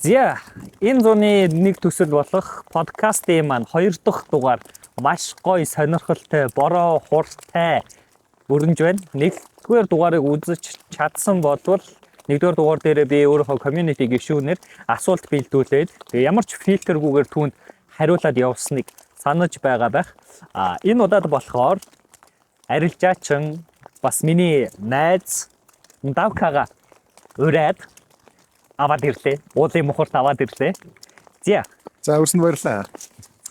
За энэ зууны нэг төсөл болох подкастын маань 2 дахь дугаар маш гоё сонирхолтой бороо хурцтай өрнөж байна. Нэгдүгээр дугаарыг үзэж чадсан болвол нэгдүгээр дугаар дээр би өөрийнхөө community гишүүнээр асуулт бэлдүүлээд тэгээ ямар ч фильтргүйгээр түүнд хариулаад явсныг санаж байгаа байх. Энэ удаад болохоор арилжаачин бас миний найз Давкага ураад аваад ирлээ. Уулын мухарт аваад ирлээ. За өрсөнд баярлаа.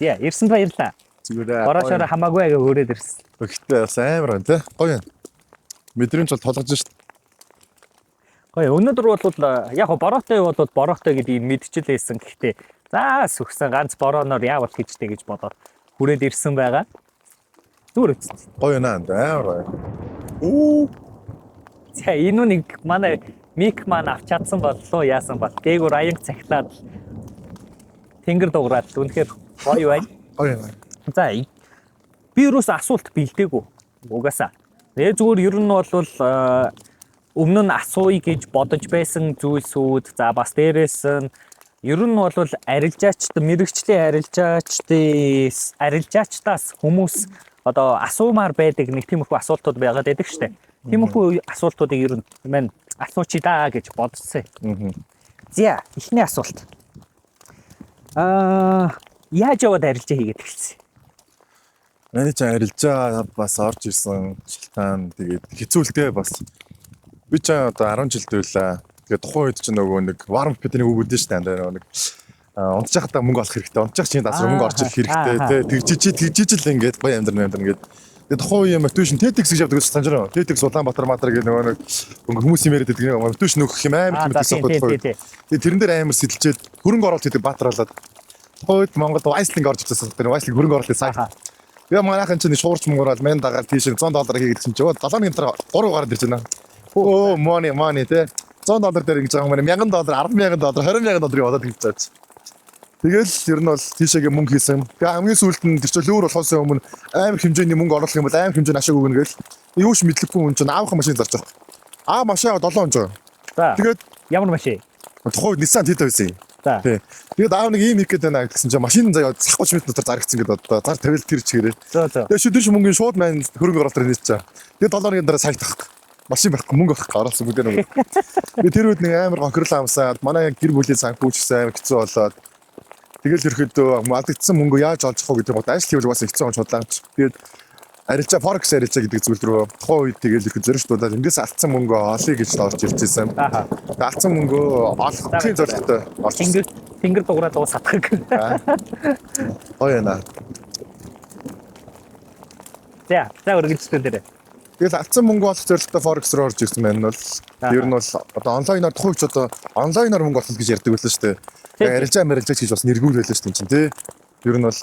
Ирсэнд баярлаа. Зүгээр. Ороошоор хамаагүй ага өрөөд ирсэн. Гэхдээ бас амар байна тий. Гоё юм. Мэдрэмж бол толгож шít. Гоё. Өнөөдөр бол яг бороотой бол бороотой гэдгийг мэдчихлээсэн. Гэхдээ за сүхсэн ганц борооноор яавал хийжтэй гэж бодоод хүрээд ирсэн байгаа. Зүгээр үст. Гоё наа амар гоё. За энэ нэг манай мик маань авч чадсан боллоо яасан бол дээгүүр аянг цагтлаад тэнгэр дуурайд үнэхээр гоё байна. Гоё наа. За би юус асуулт бэлдээгүй угаасаа. Тэгээ зүгээр ер нь бол өмнө нь асууя гэж бодож байсан зүйлсүүд за бас дээрээс нь ер нь бол арилжаачд мэрэгчлийн арилжаачдаас хүмүүс одоо асуумаар байдаг нэг тиймэрхүү асуултууд байгаад байдаг штэ. Тиймэрхүү асуултуудыг ер нь мань асуучих даа гэж бодсон. За эхний асуулт. Яаж яваад арилжаа хийгээд эхэлсэн? Манай ч арилжаа бас орж ирсэн шилтаан тэгээд хэцүүлтэй бас. Би ч одоо 10 жил дүүлээ. Тэгээд тухайн үед ч нөгөө нэг warm pit-ийн үг үүдэн штэ нэг унтчих хата мөнгө олох хэрэгтэй. Унтчих чинь дасар мөнгө орж ирэх хэрэгтэй. Тэгжиж л ингээд гоё амьдрын ингээд. Тэгээд тухайн үеийн мотивашн TEDx гэж явдаг гэж санаж байна. TEDx Улаанбаатар матар гэх нөгөө нэг хүмүүс юмяриад байдаг мотивашн өгөх юм амар тийм байсан. Тэгээд тэрэн дээр амар сэтэлчээд хөрөнгө оруулалт хийдэг баатар болоод тухайн үед Монголд Wiseling орж ирсэн. Тэр Wiseling хөрөнгө оруулалтын сайт. Тэгээ манайхан чинь шуурч мөнгөөр мен дагаад тийш $100 хийгээд чинь жоо 7 минутаар 3 гараад ирж байна. Оо money те $100 дээр ингэж байгаа юм $1000 $10,000 $20,000 яваад хэлж байгаа. Тэгэл ер нь бол тийшээгээ мөнгө хийсэн. Тэгээ хамгийн сүүлд нь тэр чинь өөр болохоос өмнө амар хэмжээний мөнгө оруулах юм бол амар хэмжээний ашиг өгнө гэл. Юу ч мэдлэггүй хүн чинь аавах машин зарж байгаа. Машин 7 хоног. За. Тэгээд ямар машин? тухайн Nissan Titan байсан юм. За. Тэгээд аав нэг ийм хийгээд байна гэсэн чинь машин заяа засахгүй ч метр зарагдсан гэдэг одоо зар тавил тэр чигээрээ. Тэгээд шүдэр мөнгөний шууд маань хөрөнгө оруулалт нээчихээ. Тэгээд 7 хоногийн дараа сайт авах. Машин байхгүй мөнгө авах оруулсан бүгд нэг. Тэгээд тэр үед нэг амар гонхирлаа амсаад манай гэр бүлийн санхүүжсэн амар хэцүү болоод тэгэл ерөөдөө алдагдсан мөнгө яаж олж авах гэдэг нь ажил хийвэл бас хэцүү болж бодлоо. Тэгээд арилжаа forex арилжаа гэдэг зүйл рүү тухайн үед тэгэл их зөрчилдүүлээд эндээс алдсан мөнгө олъё гэж орж ирж байсан. Тэгээд алдсан мөнгө олохын зорилготой орж ирсэн. Тэнгэр дуурайд уусах. Оёна. За үргэлжлүүлээ дээрээ. Тэгэл алдсан мөнгө олох зорилготой forex руу орж ирсэн байна бол ер нь бол одоо онлайнаар тухайн үед одоо онлайнаар мөнгө олох гэж ярьдаг байлаа шүү дээ. Тэгээд арилжаа гэж бас нэргүүл байлаа шүү дээ тий. Ер нь бол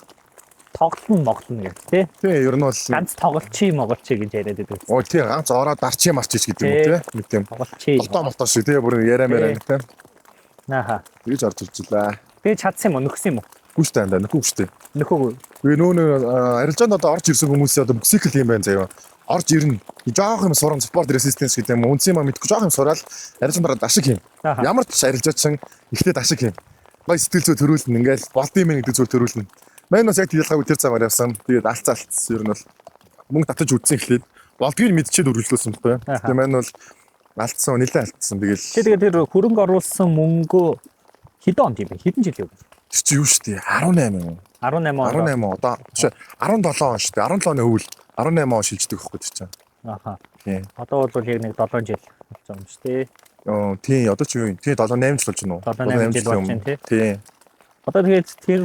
тоглолно гэх тий. Тий, ер нь бол ганц тоглолчий гэж яриад байдаг. Оо тий, ганц ороод дарчи марчиж гэдэг юм тий. Нэг тийм. Тоглолчий. Мотоо шиг тий, бүр яриамаар тий. Нааха. Тэгж орж иржлээ. Тэгээ чадсан юм уу? Нөхсөн юм уу? Гүштэй андаа, нөхөө гүштэй. Нөхөөгүй. Тэгээ нөө арилжаанд одоо орж ирсэн хүмүүсээ одоо мексикл юм байна заяа. Орж ирнэ. Жоох юм сурам спорт resistance гэдэг юм. Үнсэн юм мэдгүй жоох юм сураал арилжаанд ашиг юм. Ямар ч арилжаачин ихтэй ашиг юм. Гой сэтгэл зүй төрүүлнэ. Ингээл болдсон юм гэдэг зүйл төрүүлнэ. Мань бас яг ялгаагүй тэр замаар явсан. Тэгээд алцаалцсан ер нь бол мөнгө татаж үдсэн эхлээд болдгийг мэдчихэд үргэлжлүүлсэн байхгүй. Тэгээд мань бол алдсан, нэлээд алдсан. Тэгээд тэр хөрөнгө оруулсан мөнгөө хэдэн онд юм бэ? Хэдэн жил юу? Тэр чи юу штэ 18 он. 18 одоо 17 он штэ. 17 оны өвөл 18 он шилждэг байхгүй тэр чинь. Аха. Тийм. Одоо бол яг нэг 7 жил болсон юм штэ. Тийм одоо ч юу юм. Тийм 7-8 жил болж байна уу? 7-8 жил болж байна тий. Тийм. Одоо тэгээд тэр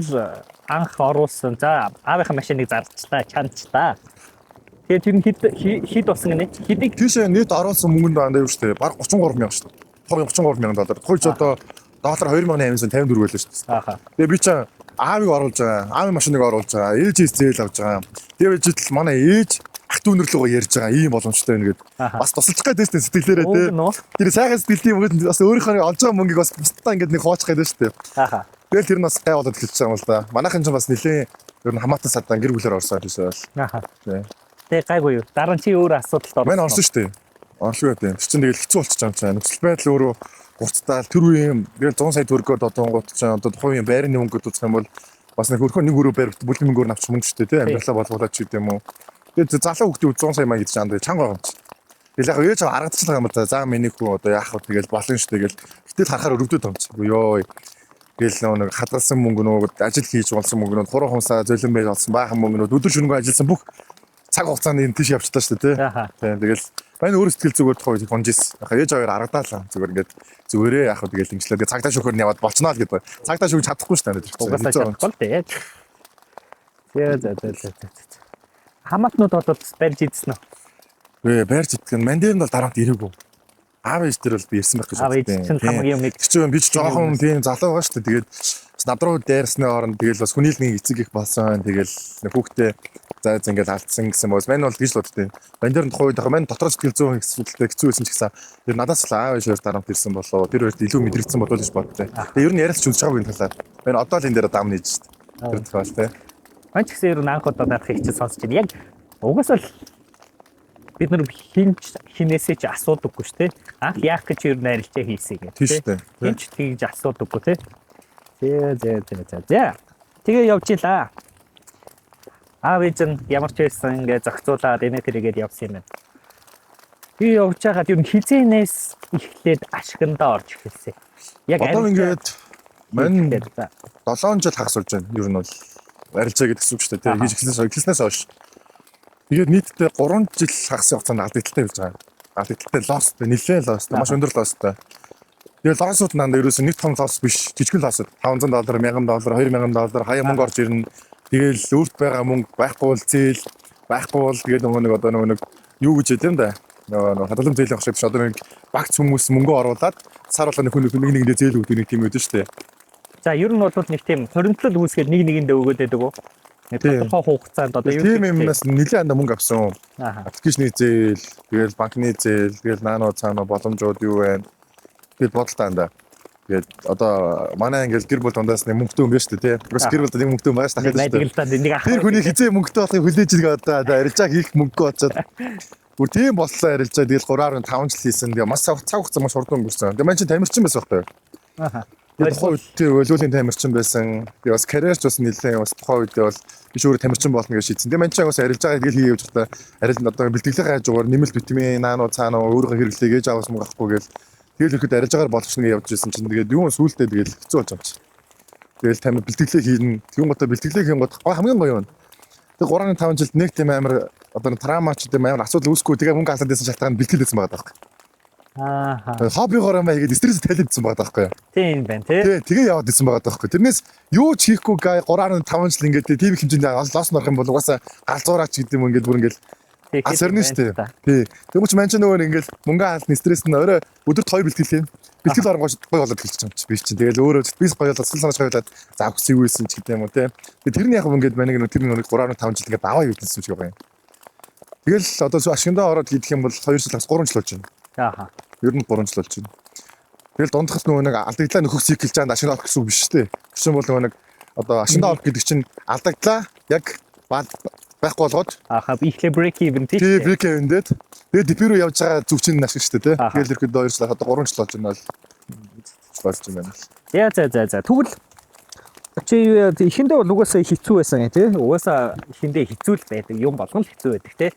анх оруулсан за аавынхаа машиныг зарчлаа, чанчлаа. Тэгээд тэр нь хэд болсон гэнэ? Хэдийг тийш нийт оруулсан мөнгөнд андаа юу штэ. Бараг 33,000 штэ. $33,000. Тухайч одоо доллар 2,854 байлаа штэ. Аха. Тэгээ би чинь аавыг оруулж байгаа. Аавын машиныг оруулж байгаа. Ээжээс зээл авч байгаа. Тэгээд жидэл манай ээж ах дүүнэрлөгөө ярьж байгаа ийм боломжтой байна гэдэг. Бас тусалчих гээд байсан сэтгэлээрээ тий. Тэр сайхан сэтгэлийн мөнгөнд бас өөрийнхөө олж байгаа мөнгийг бас бусдаа ингэж нэг хоочих гээд байна штэ. Аха. Тэгэл тэр нь бас гай болоод эхэлж байгаа юм л да. Манайхан ч бас нэлээ ер нь хамаатан садан гэр бүлээр орсон гэсэн бол. Аха. Тэгээ гайгүй юу. Дараа нь чи өөр асуудалд орсон. Манай орсон шүү дээ. Орлоо дээ. Тэр чинь тэгэл хэцүү болчих юм чаа. Нөхцөл байдал өөрөө гурцтаал тэр үеийн тэгэл 100 сая төгрөгөөр додонгууд ч одоо тухайн үеийн байрны мөнгөд үзэх юм бол бас нэг хөрхөө нэг өрөө барь бүлгийн мөнгөөр авчих мөнгө шүү дээ тий амьдралаа болгуулаад ч гэдэм юм уу. Тэгээд залуу хүүхдүүд 100 сая маяг гэж чанд чанга байгаа юм чи. Тэгэл яг ээж аргадчихлаа юм да. За миний хүү одоо яах вэ тэгэл болно шүү дээ гэл. Гэтэл харахаар өрөвдөд байгаа юм чи. Йоо. Тэгэл нэг хадгалсан мөнгөнүүд ажил хийж болсон мөнгөнүүд хуран хумсаа золин байж болсон баахан мөнгөнүүд өдөр шөнөгүй ажилласан бүх цаг хугацаанд энэ тийш явчихлаа шүү дээ тий. Тэгэл манай өөр сэтгэл зүгээр тохиол хонжис. Яхаа ээж аваар аргадаалаа зүгээр ингээд зүгээрээ яах вэ тэгэл ингэчлээ. Цагдаа шүүхээр нь яваад болчихноо л гэдэг. Цагдаа шүүж чадахгүй шүү дээ. Угаасаа чадахгүй дээ. За. Хамаатнууд бол барьж идсэн үү? Барьж идэх нь ман дээр нь бол дараамт ирээгүй. Аав ээж дээр бол би ирсэн байх гэж бодсон. Аав ээж чинь хамгийн юм. Би ч жоохон тийм залуу байгаа шүү дээ. Тэгээд надруу дээрсний оронд тэгэл бас хүнийлний эцэг их болсон. Тэгэл хүүхдээ за ингээд алдсан гэсэн бос. Мань бол гэж л боддیں۔ Ман дээр нь тухайд мань дотор сэтгэл зүйн хэсэгтэй хэцүү байсан ч гэсэн тэр надаас л аав ээж хоёр дараамт ирсэн болоо. Тэр хоёрт илүү мэдрэгдсэн болоо гэж боддیں۔ Тэгээд ер нь ярилцч үзэж байгаагүй энэ талаар. Мань одоо л энэ дээр дам нээж шүү дээ. Тэр тухай л тий. Мань ч гэсэн ер нь анх удаа наадах их ч сонсож байна. Яг угаасаа л бид нар хинээсээ ч асуудаггүй шүү дээ. Анх яах гэж ер нь арилжаа хийсэй гэх тийм. Хинч тэгж асуудаггүй тий. За. Тэгээ явж илаа. Аав ээж нь ямар ч байсан ингээ зохицуулаад энэ тэргээд явсан юм байна. Би явж байгаад ер нь хизээнээс эхлээд ашигндаа орж эхэлсэн. Яг одоо ингээд мань 7 жил хагас болж байна. Ер нь бол арилжаа гэдэг үг шүү дээ. Хийж эхлэснээс хойш. Тэгээд нийтдээ 3 жил хагас хугацаанд алдагдaltaй болж байгаа. Алдагдaltaй лост, нэлээд лост, маш өндөр лосттой. Тэгээд лосууд нанда ерөөсөө нэг том лос биш, жижигэн лосууд $500, $1000, $2000 хаяа мөнгө орж ирнэ. Тэгээл өөрт байгаа мөнгө байхгүй бол зээл, байхгүй бол тэгээд нэг одоо нэг юу гэж хэлээ юм да. Нөгөө хадгалан зээлийн хашиг биш одоо нэг багц хүмүүс мөнгө оруулаад сар болгоны хүн нэгэндээ зээл өгдөг нэг тийм үүдэн шүү дээ. За ер нь бол нэг тийм хоримтлал үүсгээд нэг нэгэндээ өгөөд байдаг уу? Тодорхой хугацаанд одоо юу тийм юмнаас нэлээд анда мөнгө авсан. Аппликейшны зээл, тэгэл банкны зээл, тэгэл наано цаано боломжууд юу вэ? Тэгэл бодолтой анда. Тэгээд одоо манай ингээл гэр бүл дундаас нэг мөнгөтэй юм байна шүү дээ, тий. Бас гэр бүлд нэг мөнгөтэй юм байгаа шүү дээ. Тэр хүний хизээ мөнгөтэй болохыг хүлээж иргээ одоо арилжаа хийх мөнгөө очоод бүр тийм боллоо арилжаа тэгэл 3.5 жил хийсэн. Тэгээ маш цаг хугацаа маш хурдан өнгөрсөн. Тэгээ мань чи тамирчин байсан байхгүй юу? Тэгээд тухайн үед өлөөлийн тамирчин байсан. Тэгээ бас карьерч бас нэлээд бас тухайн үед бол биш өөрөө тамирчин болно гэж шийдсэн. Тэгээ мань чи бас арилжаа тэгэл хийе явж байгаа. Арил одоо бэлтгэлийн хажуугаар нэмэлт витамин, наано, цаано өөрөө хэрэглэе гэж авах мөнгө авахгүй гээл. Тэгэл ихэд арилжаагаар болгочихно гэж явж байсан чинь тэгээд юу сүултээ тэгэл хэцүү болж байгаа юм чи. Тэгэл тамир бэлтгэлээийнэ. Тэгүн гоо бэлтгэлээ хийн гоо хамгийн гоё юм. Тэг 3.5 жилд нэг тийм амар одоо трама ч тийм амар асуудал үүсэхгүй тэгээ мөнгө алаад байсан шалтгаан бэлтгэлээсэн байгаа даахгүй. Хоббигоор юм байгаад стресс талидсан байгаа даахгүй. Тийм байна тий. Тэгээ яваад исэн байгаа даахгүй. Тэрнээс юу ч хийхгүй 3.5 жил ингээд тийм их хэмжээнд лос норох юм бол угаасаа галзуураач гэдэг юм ингээд бүр ингээд асарна шүү дээ. Тий. Тэгвэл ч манч нөгөө ингээд мөнгө алны стресс нь өөрөө өдөрт 2 бэлтгэл юм. Бэлтгэл оронгоч гоё болоод хэлчих юм чи. Би чинь тэгэл өөрөө бис гоё болоод цэцэл санаж гоёлаад за хүсэв үйсэн ч гэдэг юм уу тий. Тэгээ тэрний яг ингээд манайг тэр нэг 3.5 жил ингээд аваа юудсан юм шиг байгаа юм. Тэгэл одоо ашигндаа ороод хийх юм бол 2 жилээс 3 жил болж байна. Ер нь 3 жил болж байна. Тэгэл дундахс нөгөө нэг алдагдлаа нөхөх цикл чанд ашигнаа орох гэсэн үг биш шүү дээ. Гэсэн бол нөгөө нэг одоо ашигнаа орох гэдэг чинь алдагдлаа яг байхгүй болгоод ихлэ break even тийм break even дээр тэгээд дипи рүү явж байгаа зүг чинь ашиг шүү дээ тий. Тэгэл ихэд 2 жил одоо 3 жил болж байна л болж байна. За. Тэгвэл чи ихэндээ бол угаасаа хэцүү байсан тий. Угаасаа ихэндээ хэцүү л байдаг. Юм болгон л хэцүү байдаг тий.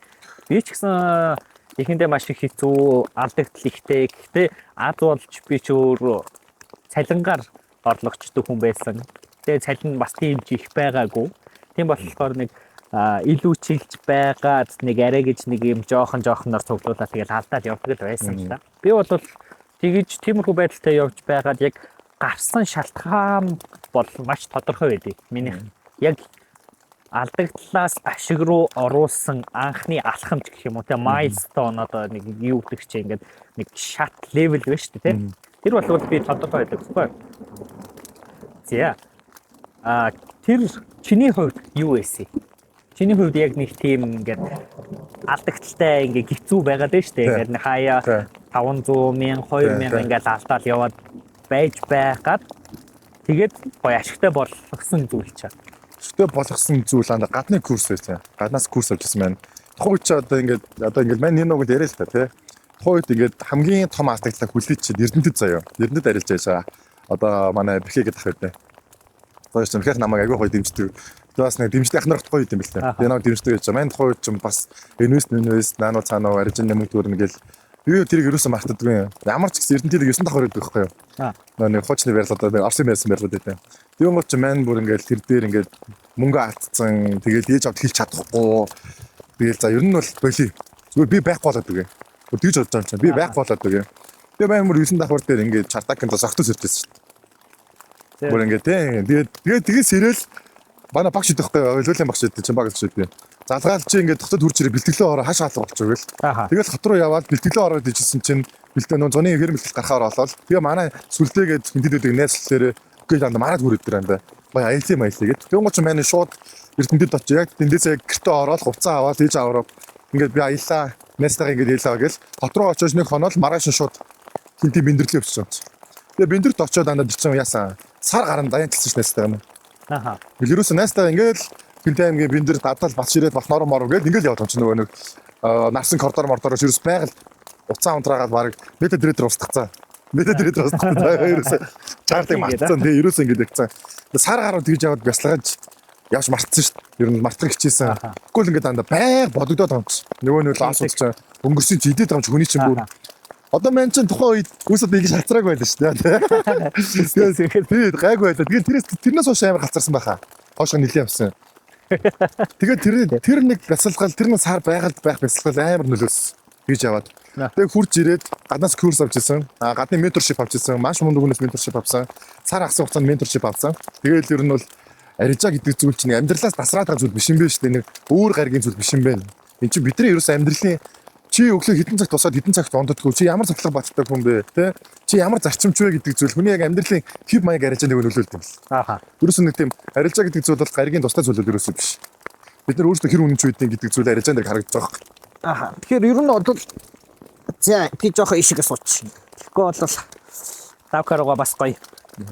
Би ч гэсэн ихэндээ маш их хэцүү алдагдал ихтэй. Гэхдээ аз болж би ч өөр цалингаар орлогчтой хүн байсан. Тэгээ цалин бас тийм ч их байгаагүй. Тийм болохоор нэг илүү чиглэж байгаад нэг арай гэж нэг юм жоохноор цуглуулаад тэгэл алдаад явдаг л байсан л да. Би бол тэгэж тиймэрхүү байдалтай явж байгаад яг гарсан шалтгаан бол маш тодорхой байдаг. Минийх яг алдагдлаас ашиг руу оруулсан анхны алхамж гэх юм уу те майлстоун одоо нэг юу гэдэг чинь ингээд нэг шат левел байна шүү дээ те. Тэр бол би тодорхой байдаг байхгүй. За тэр чиний хувьд юу вэ? Чиний хувьд яг нэг тийм ингээд алдагдaltaй ингээд хэцүү байгаад байна шүү дээ. Ингээд нэг хаяа 500,000 2,000 ингээд алдаал яваад байж байгаад тэгээд гоё ашигтай болгосон зүйл чаа. Ашигтай болгосон зүйл анда гадны курс байсан. Гаднаас курс авчихсан байна. Тухайн үед чи одоо ингээд мань нэг нэг яриа л та тий. Тухайд ингээд хамгийн том алдагдлаа хүлээж чинь Эрдэнэтэд заяа. Эрдэнэтэд арилж байгаа. Одоо манай бэхээ гэдэг ах байдаг. Тооч юм хэрэг намайг агүй гоё дэмждэг. Бас нэг дэмждэг ах нар гоё юм бэл тээ. Би намайг дэмждэг гэж байгаа. Манай тухайд ч бас инвест наано цаанаа арилжин нэмэг төрнө гэл би тэрийг ерөөсөө мартадгүй. Ямар ч гэсэн Эрдэнэтэд 9 давхар байдаг байхгүй юу? Нэг хоочны барилгад Орсын байсан барилгад байдаг. Тэр гол чи маань бүр ингээд тэр дээр ингээд мөнгө алдсан. Тэгэл ээж авд хэлж чадахгүй. Тэгэл за ер нь бол болий. Зүгээр би байхгүй болоод үгүй. Тэгж бодож байгаа юм чинь. Би байхгүй болоод үгүй. Тэгээ маань мөр 9 давхар дээр ингээд чардакнд зогтос ирчихсэн шүү дээ. Бүр ингээд тэгээд сэрэл манай багш идэхгүй ойлголын багш идэв чинь баг гэж идэв. Залгаал чи ингээд дотоод хурж ирээ бэлтгэлээ ороо хаш хаалга болчих байл. Тэгэл хот руу яваад бэлтгэлээ ороод ижсэн чинь бэлтгэлээ нөө зуны хэр бэлтгэл гарахаар болоод тэгээ манай сүлдээгээд хинтэдүүдийг найзлалаарээ үгүй дандаа мараад хүрээд дэр андаа. Бая аялын маялаа гэд. Тэгэн гоч маань шууд Эрдэнэтэд очиж яг тэндээсээ гэртээ ороод хувцас аваад ээж аваад ингээд би аялаа найзтайгаа ингээд ялаа гэл хот руу очиж нэг хоноод маргааш шууд хинтээ биндэрлээ өчсөн. Тэгээ биндэрт очиод дандаа дичсэн яасан сар гарan даян талсан ш найзтайгаа. Билэрүүс найзтайгаа ингээд хинтээ аймгийн биндэр дадал бат ширээд бат нор мор гэл ингээд яваад юм чинь нөгөө нэг нарсан коридор мордороос ерөөс байгаль уцаа унтраагаад баг метр дээр устгацсан. Метр дээр устгацсан. Ерөөс чартыг мартсан. Тэгээ ерөөс ингээд ягцсан. Сар гарууд тэгж яваад бясалгаж явж мартсан ш. Ер нь мартах хичээсэн. Тэгвэл ингээд дандаа байг бодогдоод байгаа юм чи. Нөгөө нь лаас удаж өнгөрсөн чи идээд байгаа юм чи хүний чинь бүр. Одоо мэн чин тухайн үед үсэд ингэж хацрааг байлаа ш. Тэгээд гайг байлаа. Тэгээд тэрнээс хойш амар хацарсан байхаа. Хоошоо нилээ явсан. Тэгээд тэр нэг бясалгал тэр нэг сар байгаль байх бясалгал амар нөлөөс гэж яваад. Тэгээд хурж ирээд гаднаас курс авч ирсэн. Гадны менторшип авч ирсэн. Маш мундаг хүнээс менторшип авсан. Сар агсан хугацаанд менторшип авсан. Тэгээд ер нь бол арижаа гэдэг зүйл чинь амьдралаас тасраад байгаа зүйл биш юм байна шүү дээ. Нэг өөр гаргийн зүйл биш юм байна. Энд чинь бидний ерөөс амьдралын чи өглөө хэдэн цагт тусаад хэдэн цагт ондодгүй чи ямар цоглог баттай хүн бэ те чи ямар зарчимч вэ гэдэг зүйл хүний яг амьдралын хэв маяг арилжааг нөлөөлдөг юм л. Ерөөс нэг тийм арилжаа гэдэг зүйл бол гаригийн тустай зүйл ерөөсөө биш. Бид нар өөрсдөө хэр үнэнч байдгийг гэдэг зүйл арилжаан дээр харагдаж байгаа. Тэгэхээр ер нь бол за би жоохон ишиг сууч. Тэгэхгүй бол давкаргаа бас гоё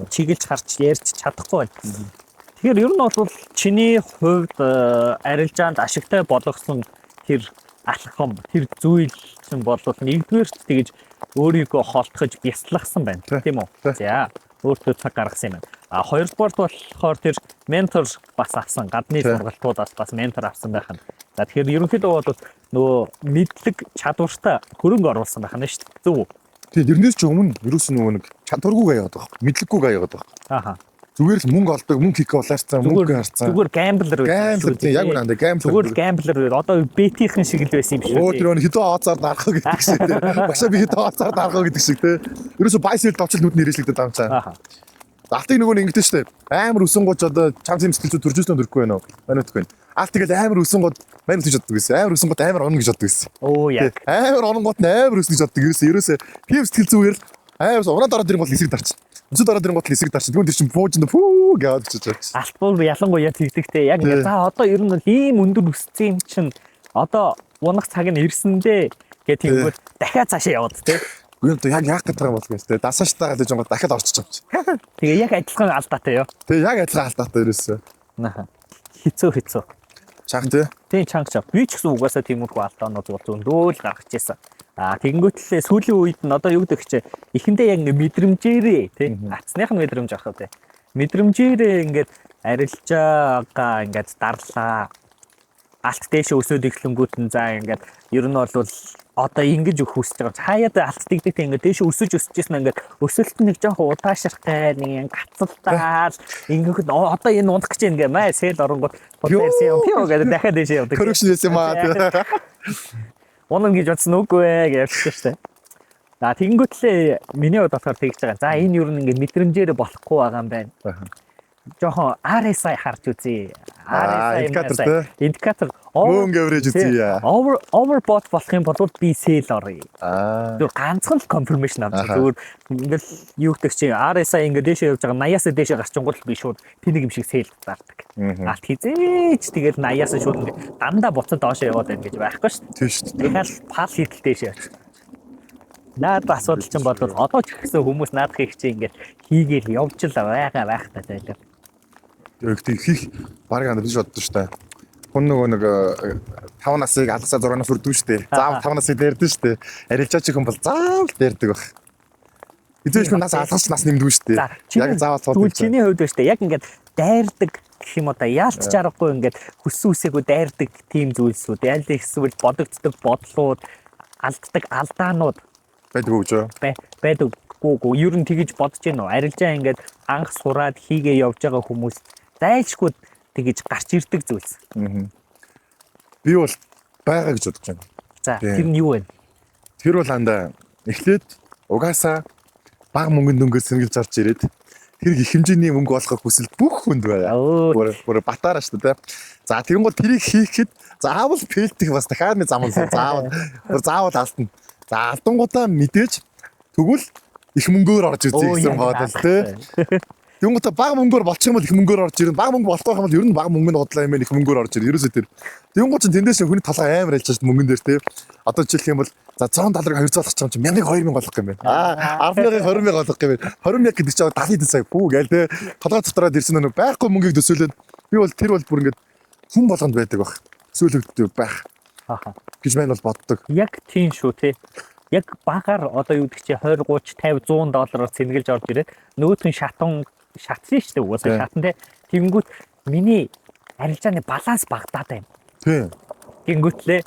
чиглэж харж ярьж чадахгүй байна. Тэгэхээр ер нь бол чиний хувьд арилжаанд ашигтай болгосон тэр алхам тэр зүйл чинь бол нэгдүгээрт тэгэж өөрийгөө холтгож бясалгасан байна тийм үү. За өөртөө цаг гаргасан юм байна. Хоёрдугаарт болохоор тэр ментор бас авсан гадны сургалтуудаас бас ментор авсан байх нь. За тэгэхээр ерөнхийдөө бол нөгөө мэдлэг чадвартай хөрөнгө оруулсан байх нь шүү дээ. Зөв үү? Тэгээд тэрнээс ч өмнө ерөөс нөгөө нэг чадваргүйгээ яваад байгаа. Мэдлэггүйгээ яваад байгаа. Зүгээр л мөнгө олдог, мөнгө хийх болаарцсан, мөнгө харцсан. Зүгээр гамблер байсан. Яг үнэндээ гамблер. Зүгээр гамблер. Одоо бетийнхэн шиг л байсан юм шиг. Тэр хэдэн оцоор дарах гэдэг шиг. Багшаа би хэдэн оцоор дарах гэдэг шиг те. Ерөөсө байсэл товчл нүд нэрэлэгдээд байгаа юм чаа. Алтыг нөгөө нэг ингэдэж штэ. Амар өсөн гоч одоо чам зэмсгэлцүүд төржөөснөө дөрөхгүй байна уу? Манайд үгүй. Алт тэгэл амар өсөн гот мань гэж боддог байсан. Амар өсөн гот амар онно гэж боддог байсан. Оо яг. Амар онно гот амар өсөн гэж боддог. Ерөөсө пив сэтгэл зүгээр л амар ураа дараа дэрэн гол эсрэг дарчих. Өсөд дараа дэрэн гол эсрэг дарчих. Тэгвэл тэр чинь фуужинд фүү гэж очиж. Алт бол ялангуяа тэгдэгтэй. Яг ингэ за одоо ер нь ийм өндөр өссөн юм чинь одоо унах цаг нь ирсэндээ гэх тиймгээр дахиад цаашаа яваад тий. Үгүй яг яах гэдэг юм бол гэж тий. Дасаштайгаа гэж байгаа дахиад орчих юм чи. Тэгээ яг адилхан алдаатай ёо. Тэгээ яг адилхан алдаатай ерөөсөө. Хэцүү. Чанга тий. Тий чанга. Би ч гэсэн угаасаа тиймэрхүү алдаанууд зөндөө л гаргаж ирсэн. Тэгэнгүүтлээ сүүлийн үед нь одоо юу гэдэг чи эхэндээ яг мэдрэмжээрээ тий. Атсных нь мэдрэмж авах тий. Мэдрэмжээрээ ингээд арилжаагаа ингээд дарлаа. Алт дэше өсөөд эхлэнгүүт нь за ингээд ер нь бол одоо ингэж өгөх хүсэж байгаа. Хаяад алт дэгдэгтэй ингээд дэше өсөж өсөжсэн ингээд өсөлт нэг жоохон удаашрахтай нэг гацалтаад ингээд одоо энэ унах гэж ингээд маа сэл оронгууд потенси юм пио гэдэг дахиад дэше явдаг. Коррекшнээс юм аа. Унах гэж бодсон үгүй гэж ярьсан шүү дээ. За тэгэнгүүтлээ миний хувьд болохоор тэгж байгаа. За энэ ер нь ингээд мэдрэмжээр болохгүй байгаа юм байна. Жохон RSI харж үзье. Индикатор мөнгө average үзье. Overbought болох юм бол би sell оръё. Зүгээр ганцхан л confirmation авчих. Зүгээр ингээл юу гэдэг чи RSI ингээд дэшээ явж байгаа 80-аас дэшээ гарчингууд би шууд тэнийг юм шиг sell зардаг. Алт хизээч тэгэл 80-аас шууд ингээд дандаа буцаад доошоо яваад байна гэж байхгүй шүү дээ. Тийм шүү дээ. Тэгэхээр пал хийдэл дэшээ явчих. Наад асуудал чинь бол одоо ч гэсэн хүмүүс наадах их чи ингээд хийгээл явж л байгаа байх та тайлбар. Яг тийм хийх баг андаж боддоо шүү дээ. хүн нөгөө нэг 5 насыг алдсаа 6 нас хүрдэг шүү дээ. Заавал 5 насыг дээрдэн шүү дээ. Арилжаач хүн бол заавал дээрдэг баг. Эзэж хүн нас алгаж нас нэмдэггүй шүү дээ. Яг заавал тул чиний хувьд ба шүү дээ. Яг ингээд дайрдаг гэх юм одоо яалтч аргагүй ингээд хүссэн үсээгүй дайрдаг тийм зүйлсүүд. Аль эсвэл бодогддог бодлууд, алддаг алдаанууд байдгүй гэж байна. Байдаггүй. Ер нь тэгэж бодож байна уу? Арилжаа ингээд анх сураад хийгээ явж байгаа хүмүүс зайлшгүй тэгэж гарч ирдэг зүйлс. Би бол байгаа гэж бодож байна. За тэр нь юу вэ? Тэр бол андаа эхлээд угаасаа бага мөнгөнд дөнгөөр сэргийлж орж ирээд тэр их хэмжээний мөнгө олохыг хүсэл бүх хүнд байгаа. Бүр батаараа шүү дээ. За тэгэн гол тэрийг хийхэд заавал фейлдэх бас дахиад нэг зам заавал алдна. За алдангуудаа мэдээж тэгвэл их мөнгөөр орж ирсэн гэсэн бодлоо тий. Тэнгуүтэ бага мөнгөөр болчих юм бол их мөнгөөр орж ирнэ. Бага мөнгө болох юм бол ер нь бага мөнгөнд бодлоо юм их мөнгөөр орж ирнэ. Ерөөсөө тэр. Тэнгуү чинь тэндээс хүний толгой амар ялж байгаа мөнгөн дээр тий. Одоо жишээлх юм бол за $100 200 олох юм чинь 1000 2000 олох юм байна. 10,000 20,000 олох юм байна. 20,000 гэдэг чинь 70 сая бүү гээл тий. Толгой дотроод ирсэн нэг байхгүй мөнгийг төсөөлөд би бол тэр бол бүр ингээд хүн болгонд байдаг баг. Төсөөлөгддөг байх. Гэж мэн бол боддог. Яг тийм шүү тий. Яг багаар одоо юу гэдэг чи 20 30 50 $100 цэнгэлж орж ирээд нөгөөх нь шатсан шүү дээ. Угаасаа шатан тий. Тэнгүүт миний арилжааны баланс багтаад байна. Тий. Тэнгүүтлээ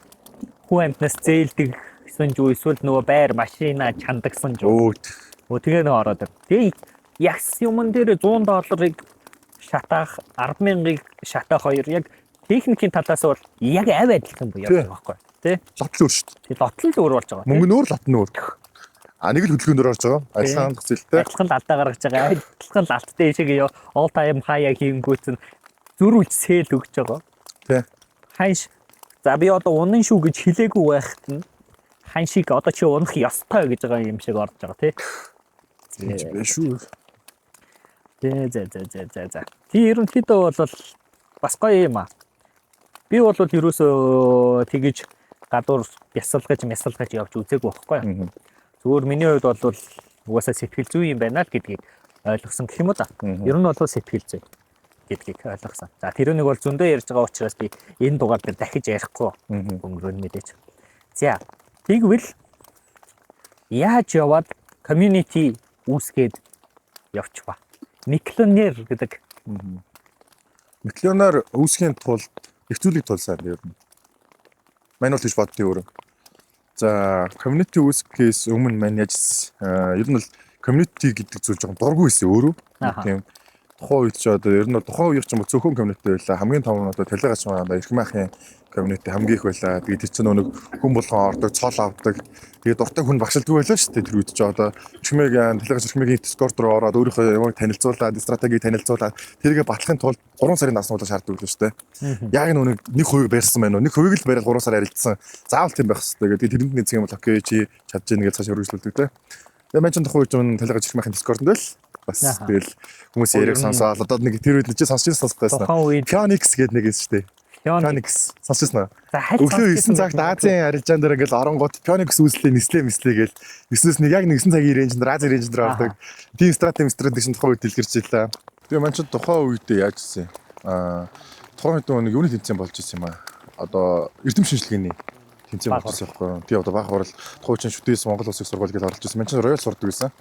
хүн амтнаас зээлдэг гэсэн ч эсвэл нөгөө байр машина чандагсан ч. Тэгээ нөгөө ороод ир. Тэгээ ягс юмн дээр $100 шатаах 10,000-ыг шатаах хоёр яг техникийн талаас бол яг авь адилхан буюу явах байхгүй тий. Лотлоо шүү дээ. Тэгээ лотлол өөр болж байгаа. Мөнгө нөр лот нөр. Нэг л хөдөлгөөнөөр орж байгаа. Ажлын зэлтэй. Адилхан алдаа гаргаж байгаа. Адилхан алттай шиг all time high хийнгүүт нь зөрүүлж сэл өгч байгаа. Тий. Ханш за би одоо унан шүү гэж хэлээгүй байхад нь ханшиг одоо чи унах ёстой гэж байгаа юм шиг орж байгаа тий. Тийм шүү. За. Тий ерөнхийдөө бол бас гоё юм аа. Би бол ерөөсөө тэгэж гадуур ясалгаж явж үзээгүй байхгүй. Зүгээр миний хувьд бол угаасаа сэтгэл зүй юм байна л гэдгийг ойлгосон гэх юм уу да. Ер нь бол сэтгэл зүй гэдгийг ойлгосон. За тэр нэг бол зөндөө ярьж байгаа учраас би энэ дугаар дээр дахиж ярихгүй өнгөрөөн мэдээж. За тэгвэл яаж яваад community үүсгээд явчихва. Миллионер гэдэг. Миллионер үүсгэхийн тулд их зүйлийг тулсан юм. Мань бол тийж боддгийн өөрөө. За community үүсгэхээс өмнө мань яаж ер нь бол community гэдэг зүйл жоохон дургүй байсан өөрөө. Тийм. Тухайн үед ч одоо ер нь тухайн үеийн ч юм уу зөвхөн community байлаа. Хамгийн том нь одоо талигаач маань эрх майхын community хамгийн их байлаа. Тэгээд тэр чинь нэг хүн болгон ордог, цол авдаг. Тэгээд дуртай хүн багшилдгүй байлаа шүү дээ тэр үед ч одоо чимээг талигаач эрхмэгийн Discord руу ороод өөрийнхөө ямаг танилцуулаад, стратегийг танилцуулаад тэргээ батлахын тулд 3 сарын даснуулаа шаарддаг байлаа шүү дээ. Яг нэг хувийг барьсан байна уу? Нэг хувийг л бариад 3 сар арилжсан. Заавал тийм байх хэрэгтэй. Тэгээд тэрэнд нэгцэх юм бол окей чи чадж ийн гэж цааш өргөжлүүлдэг те. Тэгээд мань ч тухайн үед нь талигаач эрхмэгийн Discord-д байл. Бас тэгэл хүмүүс яриг сонсоод одоо нэг тэр үед чи сонсож сонсох байсан. Phoenix гэдэг нэг юм шүү дээ. Phoenix сонсож байна. Өглөө 9 цагт Азийн арилжаан дээр ингээл оронгууд Phoenix үүслээ нислээ гээл 9-өөс нэг яг 9 цагийн рейнжээр Азийн рейнжээр ордог. Тийм стратегийн тухайн үед дэлгэрч илаа. Тэгээ мань ч тухайн үед яаж ирсэн. Тухайн үед нэг юуны тэмцээн болж ирсэн юм аа. Одоо эрдэм шинжилгээний тэмцээн болж ирсэн байхгүй. Тэгээ одоо баг хурал тухайн шүтээс Монгол улсын сургууль гэж оролж ирсэн. Мань ч Royal сурдаг байсан.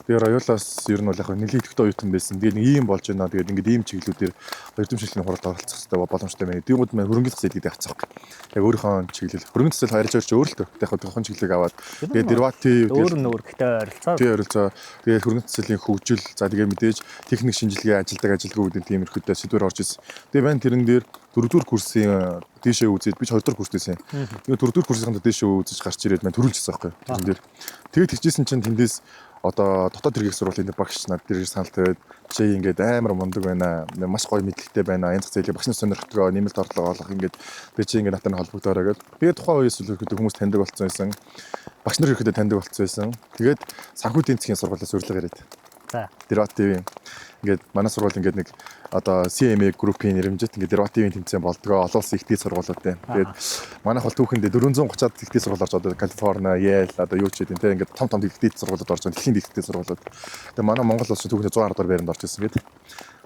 Тэгээ Royal-аас ер нь бол яг нэлийн идэвхтэй оюутан байсан. Тэгээд нэг ийм болж байна. Тэгээд ингээд ийм чиглэлүүдээр эрдэм шинжилгээний хуралд оролцох хэрэгтэй боломжтой байна. Дийгүүд маань хөрөнгө засал гэдэг авцсан. Яг өөрийнхөө чиглэл хөрөнгө засал харьж авч өөрөлтөө. Яг тухайн чиглэлийг аваад тэгээд derivatives өөр нүүрхтэй ойролцоо. Тэгээ ойролцоо. Тэгээд хөрөнгө заsalын хөгжил за тэгээ мэдээж техник шинжилгээ ажилдаг ажилгүйдийн тийм эрхүүдээ сэдвэр орж ирсэн. Тэгээ байна тэрэн дээр 4-р курсын дээшээ үзээд би 2-р курстэйсэн. Тэгээ 4-р курсынхаа дээшээ үзэж гарч ирээд маань төрүүлж байгаа байхгүй. Тэрэн дээр. Тэгээд тэгжсэн чинь тэндээс одоо дотоод хэргийг сургуулийн багш над дээр санал тавиад чи ингээд амар мундаг байна. Маш гоё мэдлэгтэй байна. Энэ зах зээлийн багшны сонирхтойгоо нэмэлт орлого олох ингээд би чи ингээд натан холбогдоорой гэдэг. Тэгээд тухайн үеэс үлэхэд хүмүүс таньдаг болсон байсан. Багш нар ирэхэд таньдаг болсон байсан. Тэгээд санхүү эдийн засгийн сургуулиас урилга ирээд. За. Derivatives ингээд манай сургууль ингээд нэг одоо CMA группийн нэрмжит ингээд derivatives тэмцээн болдгоо олон улсын ихтэй сургуулиуд байна. Тэгээд манайх бол түүхэндээ 430-аад ихтэй сургууль орж одоо Калифорни, Yale одоо юу ч гэдэг тийм ингээд том ихтэй сургуулиуд орж байгаа дэлхийн ихтэй сургуулиуд. Тэгээд манай Монгол улс түүхэндээ 110 дугаар байранд орж ирсэн гэдэг.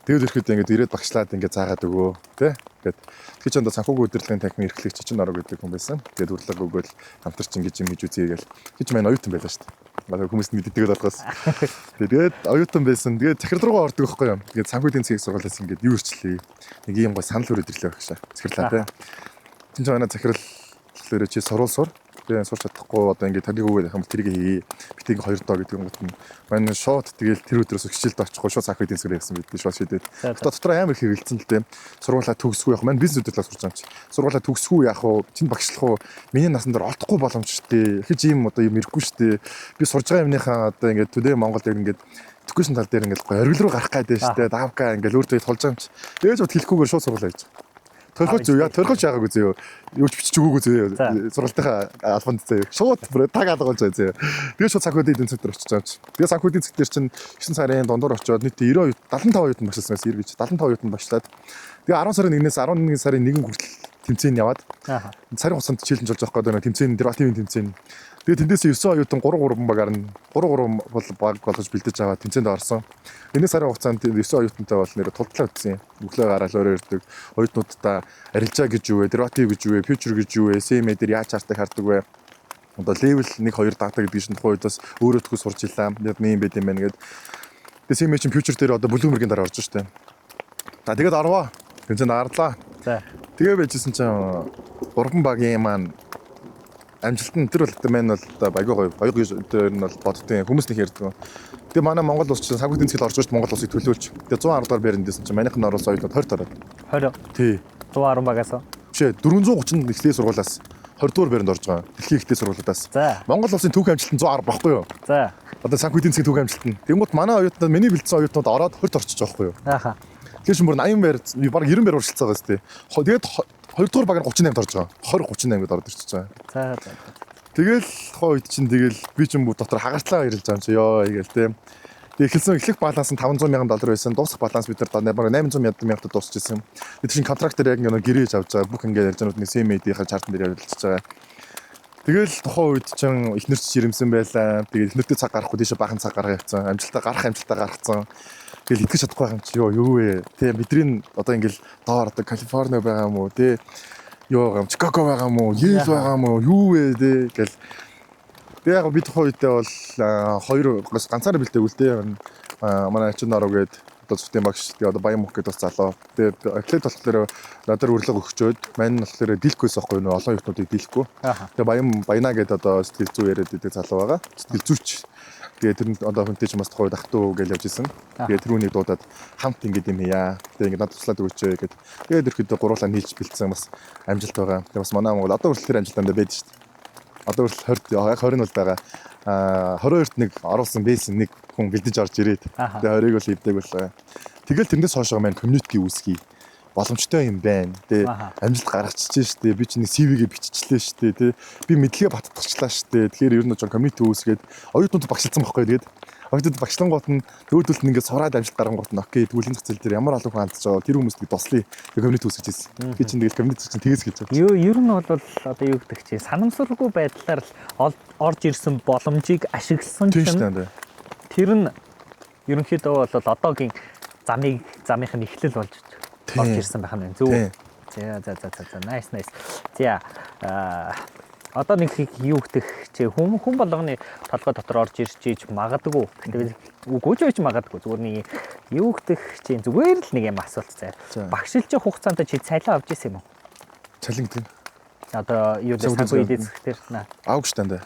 Тэгээд ирэхэд ингээд ирээд багшлаад ингээд заагаад өгөө тий. Тэгээд тэр чинь санхүүгийн удирдлагын танхимын эрхлэгч чинь орог гэдэг хүн байсан. Тэгээд урлаг өгөөл хамтарч ингэж юм хийж үзье гээл. Хич маань оюутан байлаа шүү дээ. Манай хүмүүст мэддэг болохоос. Тэгээд оюутан байсан. Тэгээд захирал руугаа ордог байхгүй юу. Тэгээд санхүүгийн цэгийн сургуулиас ингээд юу ирчлээ. Нэг юм гоо санал өрөөд ирлээ багшаа. Захирлаа тий. Тин ч манай захирал болохоор чи сурвал сур. Тэгээд сурч чадахгүй одоо ингээд таны өгөө юм тэрийг хий. Бит ингээ хоёр доо гэдэг юм гот нь. Манай шот тэгэл тэр өдрөөс хичээлд очихгүй шууд санхүүгийн цэгээр явсан бид шууд шийдээд. Дотор амар их хэрэгэлцэн л дээ. Сургуулаа төгсгүй яг маань бизнес удирдлага сурч байгаа юм чи. Сургуулаа төгсгүй яг уу тэнд багшлах уу миний насан дээр олдохгүй боломжтой. Хэж ийм одоо юм ирэхгүй шүү дээ. Би сурж байгаа юмныхаа одоо ингээд төдөө Монголд яг ингээд education тал дээр ингээд оргил руу гарах гэдэг шүү дээ. Давка ингээд өөртөө толж байгаа юм чи. Тэгээд шууд хэлэхгүйгээр шууд сургуулаа хийж. Төрхөж юу яа төрхөж байгаагүй зөө юу ч бичиж өгөөгүй зөө сургалтынхаа албанд зөө шууд таг алгуулж байгаа зөө тэгээ шууд санхүүгийн эдийн засгаар очиж байгаа юм чи тэгээ санхүүгийн засаг дээр чинь 9 сарын дундуур очиод нийт 90 75 оюутан багшилснаас иргэж 75 оюутан багшлаад тэгээ 10 сарын 1-ээс 11 сарын 1 хүртэл тэмцээн яваад сарын хугацаанд челленж болж байгаа гэдэг тэмцээн дервативын тэмцээн тэгээ тэндээс 9 оюутан 3 багаар нь 3 баг болгож бэлдэж аваад тэмцээнд орсон. Энэ сарын хугацаанд 9 оюутантай бол нэр тултлаа ütсэн. Өглөө гараад өөрөө ирдэг. Оюутнуудаа арилжаа гэж юу вэ? Дерватив гэж юу вэ? Фьючер гэж юу вэ? СМ дээр яаж чартыг хардаг вэ? Одоо левел 1 2 дата гэдэг чинь тухайн үед бас өөрөө төгс сурч илаа. Яг юм байт юм байна гэд. Тэгээ СМ чинь фьючер дээр одоо Bloomberg-ийн дараа орж штэ. За тэгээд орвоо. Тэмцээнд арлаа. За. Тэгээ байжсэн чинь 3 багийн маань амжилт нь тэр бол маань бол аягүй гоё тэр нь бол боддгийн хүмүүс нэг ярьдаг. Тэгээ манай Монгол улс чинь санхүүгийн цэцэл орж ирж Монгол улсыг төлөөлж. Тэгээ 110 дугаар байрандсэн чинь манайх нь оруулсан оюутнууд 20 тараад. 20. Тий. 110 багаас. Бишээ 430 ихтэй сургуулаас 20 дугаар байранд орж байгаа. Дэлхийн ихтэй сургуулиудаас. Монгол улсын түүх амжилт нь 110 баггүй юу? За. Одоо санхүүгийн цэцлийн түүх амжилт нь. Тэнгуут манай оюутнууд миний бэлдсэн оюутнууд ороод 20-т орчиж байгаа байхгүй юу? Ааха. Тэгэхээр шин бүр 80 байр баг 90 байр уршилцсан байгаа сте. Тэгээд 2 дугаар баг нь 38-д орж байгаа. 20 38-д орж ирчихэж байгаа. За. Тэгэл тухайн үед чинь тэгэл би ч юм уу дотор хагартлаа ирэлж байгаа юм чи ёо гээл те. Тэгээ эхэлсэн эхлэх баланс нь $500,000 байсан. Дуусах баланс бид нар бараг $800,000 дуусчихсан. Бид чинь контрактор яг нэг гэрээж авч байгаа. Бүх ингээд ярьж байгаа нүдний CMA-ийн чартан дээр явуулчихж байгаа. Тэгэл тухайн үед чинь эхнэр ч жирэмсэн байлаа. Тэгээд эхнэртэй цаг гарахгүй тийш баахан цаг гаргаа явцсан. Амжилтаа гаргацсан. Тэгэл итгэж чадахгүй юм чи ёо юу вэ? Тэ бидний одоо ингээд доор одоо Калифорни байгаа юм уу те. Ёо гам Чикаго байгаа юм уу? Йел байгаа юм уу? Юу вэ те гэл. Тэгээ яг би тухайн үедээ бол хоёр ганцаараа бэлдээгүүл те. Манай ачин ороо гээд одоо зүтэн багш тэгээ одоо Баян мөх гэдэг бас залуу. Тэгээ атлет болохоор надад урилга өгчөөд мань нь болохоор дийлэхгүйс байхгүй нөө олон юмнуудыг дийлэхгүй. Тэгээ Баяна гэдэг одоо сэтгэл зүй яриад байдаг залуу байгаа. Сэтгэл зүйч. Тэгээ тэр нь одоо хүнтэй ч бас тухайн үед ахтуу гэж явж исэн. Тэгээ тэрүүнийг дуудаад хамт ингэж юм яа. Тэгээ ингэ надад туслаад өгөөч гэд. Тэгээд ерөөхдөө гуруулаа нийлж бэлдсэн бас амжилт байгаа. Тэгээ бас манай Монгол одоо хүртэл тэр амжилтанд байдаг шүү дээ. Одоо хүртэл 20 бол байгаа. 22-т нэг оруулсан байсан нэг хүн бэлдэж орж ирээд. Тэгээ 20-ыг бол ивдэг боллоо. Тэгэл тэрнээс хойшоо маань community үүсгэе. Боломжтой юм байна. Тэгээ амжилт гаргачихжээ шүү дээ. Би чинь CV-гээ биччихлээ шүү дээ. Тэ би мэдлэгээ баттгахчлаа шүү дээ. Тэгэхээр ер нь ч community үүсгээд оюутнууд багшилсан байхгүй. Тэгээд оюутнууд багшлангууд нь төвдөлт нь ингээд сураад амжилт гаргангууд нь окей. Тэгвэл энэ зах зээл дээр ямар олон хүн хандж байгаа. Тэр хүмүүстийг туслая. Тэгээ community үүсгэж ирсэн. Би чинь тэгээд community чинь тэгээс гэж байна. Ер нь бол одоо юу гэдэг чинь санамсаргүй байдлаар л орж ирсэн боломжийг ашигласан чинь тэр нь ерөнхийдөө бол одоогийн замынх нь эхлэл болж орж ирсэн байх нь зөв. За nice. За одоо нэг юу гэх чи хүн болгоны толгой дотор орж ирж ийж магадгүй. Гэтэл үгүй ч магадгүй. Зүгээр нэг юу гэх чи зүгээр л нэг юм асуулт заяа. Багшилж хугацаанд чи цалин авч ирсэн юм уу? Цалин тийм. Одоо юу гэсэн санхүү эдийн засаг дээр августанд.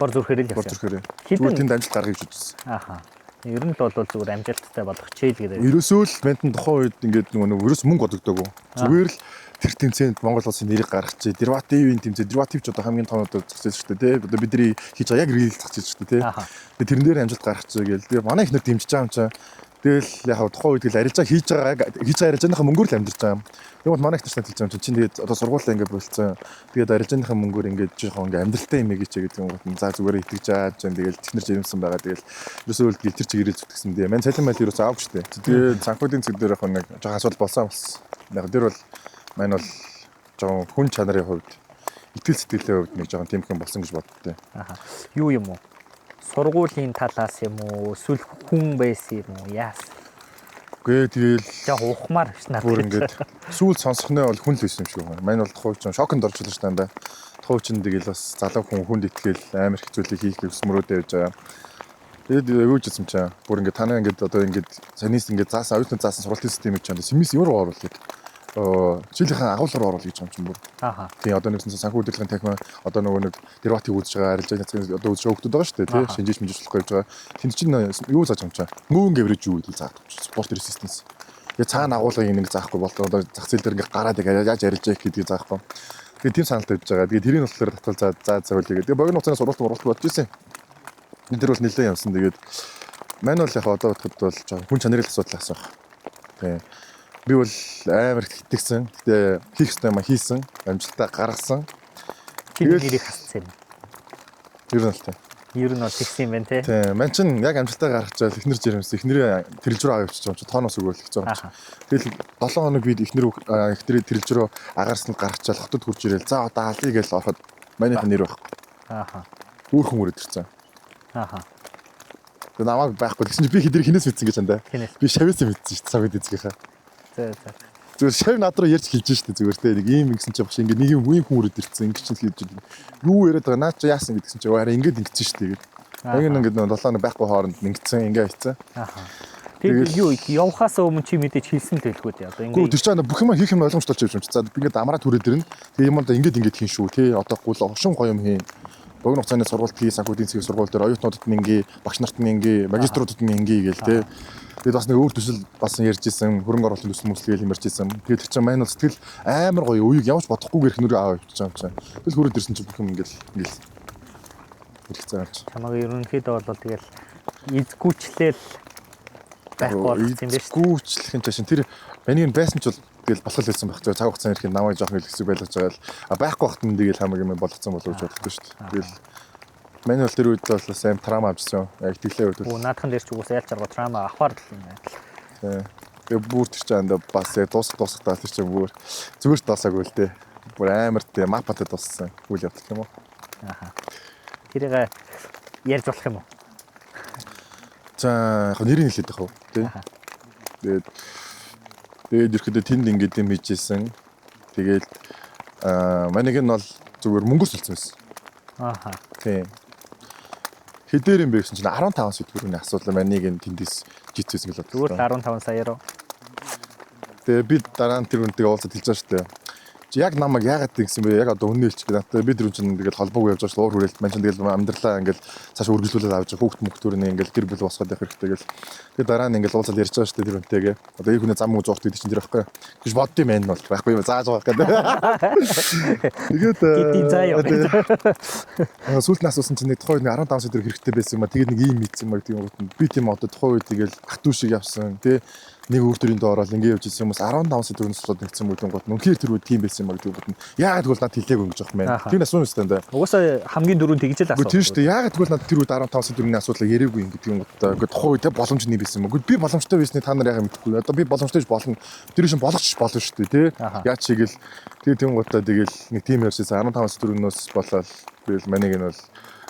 Бор зүрхээр л явсан. Зүгээр тэнд амжилт гаргаж үзсэн. Ааха. Ер нь л бол зүгээр амжилттай болох чийл гэдэг. Ерөөсөө л ментэн тухайн үед ингээд нөгөө ерөөс мөнгө бодогдоогүй. Зүгээр л тэр тэмцээнд Монгол улсын нэрийг гаргачих. Дервативын тэмцээн, дерватив ч одоо хамгийн том одоо зах зээл шүү дээ, тий. Одоо бидний хийж байгаа яг рейл зах зээл шүү дээ, тий. Тэгээ тэрэн дээр амжилт гаргачих гээл. Тэгээ манай ихнэр дэмжиж байгаа юм чинь. Тэгэл яг тухайн үед л арилжаа хийж байгаа арилжааныхаа мөнгөөр л амьдарч байгаа юм. Тэгвэл манай ихнэр хэлж байгаа юм чинь тэгээд одоо сургуулаа ингээд болцсон. Тэгээд арилжааныхаа мөнгөөр ингээд жоохон ингээд амьдралтай юм гэж гэдэг юм гот за зүгээр итгэж байгаа юм. Тэгэл технэр жирэмсэн байгаа. Тэгэл ерөөсөө л гэлтэр чигээрээ зүтгэсэн дээ. Мань цалин майл ерөөсөө аав штэ. Тэгээд санхүүгийн цэг дээр яг нэг жоохон асуудал болсон. Яг тэр бол мань бол жоохон хүн чанарын хувьд итгэл сэтгэлийн хувьд нэг жоохон тийм хэн болсон гэж боддтой. Юу юм уу? Сургуулийн талаас юм уу? Эсвэл хүн байсан юм уу? Яас? Гээ тэгэл яг ухмаар биш надад. бүр ингээд сүүл сонсохноо бол хүн л байсан юм шиг байна. Мань бол тухайч шоконд орчихлоо шүү дээ. Тухайч нь тэгэл бас залуу хүнд итгэл амар хэцүүлэг хийх гэсмөрөөдөө явж байгаа. Тэгээд юу ч юм чаа. Бүр ингээд танаа ингээд одоо ингээд санийс ингээд заасан оюутны заасан сургалтын системийг чанд симис юу оруулах жилийнхэн агуулгаар оруулах гэж юм чинь бүр. Ааха. Тийм одоо нэгсэн санхүү хөдөлгөөний танхим одоо нөгөө нэг дерватыг үзэж байгаа арилжаа няцгийн одоо үзэж өгдөг байгаа шүү дээ тий шинжиж мэдж болох гэж байгаа. Тэнд чинь юу зааж юм чаа. Мөнгө гэрэж юу гэдгийг заах гэж спорт резистенс. Тэгээ цаана агуулгыг нэг заахгүй болоо одоо зах зээл дээр ингээ гараад яаж арилжаа гэдгийг заахгүй. Тэгээ тийм саналтай байж байгаа. Тэгээ тэрийг болохоор татвал заа хөлийгээ. Тэгээ богино хугацааны сургалт бодож ирсэн. Энд дэр бол нэлээд явсан. Тэгээд мань бол яг одоо бодоход бол хүн чанарын асуудал асуух. Тэгээ би бол амар итгэсэн. Гэтэ хийх ёстой юм хийсэн. Амжилтаа гаргасан. Чиний нэрийг хасцсан юм. Ер нь л тийм. Ер нь бол тэгсэн юм байна те. Тийм. Мань чин яг амжилтаа гаргачаал эхнэр жирэмс. Эхнэрээ тэрэлж рүү аваад явчих юм чи тооноос өгөөл гэж байгаа юм. Тэгэл 7 хоног бид эхнэрээ тэрэлж рүү агаарсныг гаргачаал хотод хурж ирээл. За одоо алъя гэж ороход манийх нэр байхгүй. Ааха. Үүрхэн үрээд ирсэн. Ааха. Тэгээ намайг байхгүй гэсэн чи би хэдэр хинээс мэдсэн гэж андаа. Би шавьяас мэдсэн шүү дээ цаг үед эзгийнхаа. За. Зүгээр шав над руу ярьж хэлж штэ зүгээр те нэг ийм ингэсэн чи багш ингээ нэг юм үеийн хүн үрээд ирсэн ингэ чинь хэлж юу яриад байгаа наа чи яасан гэдгсэн чи арай ингээд ингэсэн штэ гэдэг. Яг ингээд 7 хоног байхгүй хооронд ингэсэн ингээ хийцэн. Ааха. Тэгээд юу явхаас өмнө чи мэдээж хэлсэн төлгөө те одоо ингээ. Тэр чинь бүх юм хийх юм ойлгомжтой ч юм чи. За би ингээд амраад түрээд ирнэ. Тэгээ юм одоо ингээд хийн шүү те одоо гул овшин гоё юм хийн. Богино хугацааны сургалт хий санхүүгийн цэгийн сургалт дээр оюутнуудад нь ингээ багш нарт нь ингээ магиструудад нь ингээ гээл те. Тэгээд бас нэг өөр төсөл бас ярьж исэн хөрөнгө оруулалтын төсөл мөслөгийг хэмэрч исэн. Тэгээд тэр чинь маань бол сэтгэл амар гоё үеийг явж бодохгүйгээр хнөрөө аваа явчих юм чинь. Тэгэл хүрээд ирсэн чинь бүх юм ингээл хэрэгцээ авч. Чамаг ерөнхийдөө бол тэгэл эзгүүчлэл байхгүй болох юм байна шүү. Эзгүүчлэх юм чинь тэр миний байсан ч бол тэгэл болох байсан байх. Цаг хугацааны ирэхэд намайг жоохон хэлхсэг байлгаж байгаа л байхгүй хахтан тэгэл хамаг юм болгоцсон болов гэж боддог шүү дээ. Тэгэл манай бол тэр үед бол бас аим трама авчихсан. Яг тэглээ үед. Наадхан дээр ч угсаа ялч арга трама авахар л юм байна. Тэгээ бүр тэр чинь бас дуусах таа тэр чинь бүр зүгээр таасаагүй л дээ. Бүр амар тий мапатай дууссан. Үйл явдал юм уу? Ааха. Тэрийг ярьж болох юм уу? За яг нэрийг хэлээд байх уу тий. Тэгээд ирэхдээ тэнд ингээд юм хийжсэн. Тэгээд манайг нь бол зүгээр мөнгөс үлдсэн байсан. Ааха. Тий. Хэдээр юм бэ гэсэн чинь 15 сая төгрөгийн асуудал манайг нь тэндээс житсэн гэж бодлоо. Зүгээр 15 саяар уу? Тэгээ би дараа нь тэр үнтэйгээ уулзаад хэлж байгаа шүү дээ. Чи яг намайг яагаад тэгсэн бэ? Яг одоо үнэ хэлчих гэдэг. Би тэр хүн чинь тэгэл холбоогүй явж байгаа шүү. Уур хүрээлт маань чинь тэгэл амьдралаа ингээл цааш үргэлжлүүлээд авч хүүхд мөхтөрний ингээл гэр бүл босгоод явах хэрэгтэй гэл. Тэгээ дараа нь ингээл уулзаад ярьж байгаа шүү тэр үнтэйгээ. Одоо энэ хүний зам муу зуухт гэдэг чинь тэр байхгүй. Гэж бодд юм байна бол байхгүй юм зааж байгаа гэдэг. Тэгээд сүүлд нь асуусан чинь нэг тухайн үед 15 сая төгрөг хэрэгтэй байсан юм а. Тэгээд нэг ийм мэдсэн юм а гэдэг юм гот. Би тийм одоо тухайн үед тэгэл ах トゥ шиг явсан тий. Нэг өөртөрийн доороо ингэ явж ирсэн хүмүүс 15 сая төгрөгийн цуцлаад нэгсэн мөдөн гот. Үнхээр тэр үед тийм байсан юм а гэдэг юм. Яагаад гэвэл надад хэлээгүй гэж байна. Тэр асуусан юм байна. Угаасаа хамгийн дөрөв тэгж л асуусан. Тийм шүү дээ. Яагаад гэвэл надад тэр үед 15 сая төгрөгийн асуудал яриаггүй юм гэдэг юм гот. Ингээд тухайн үед боломж нэг байсан юм. Би боломжтой байсныг та нар яагаад мэдэхгүй. Одоо би боломжтой ч болно. Тэр шин болгоч болно шүү дээ, тий. Яа чигээл тийм готаа тэгэл нэг тийм ярьсан 15 сая төгрөгнөөс болоод тэгэл манайг нь бол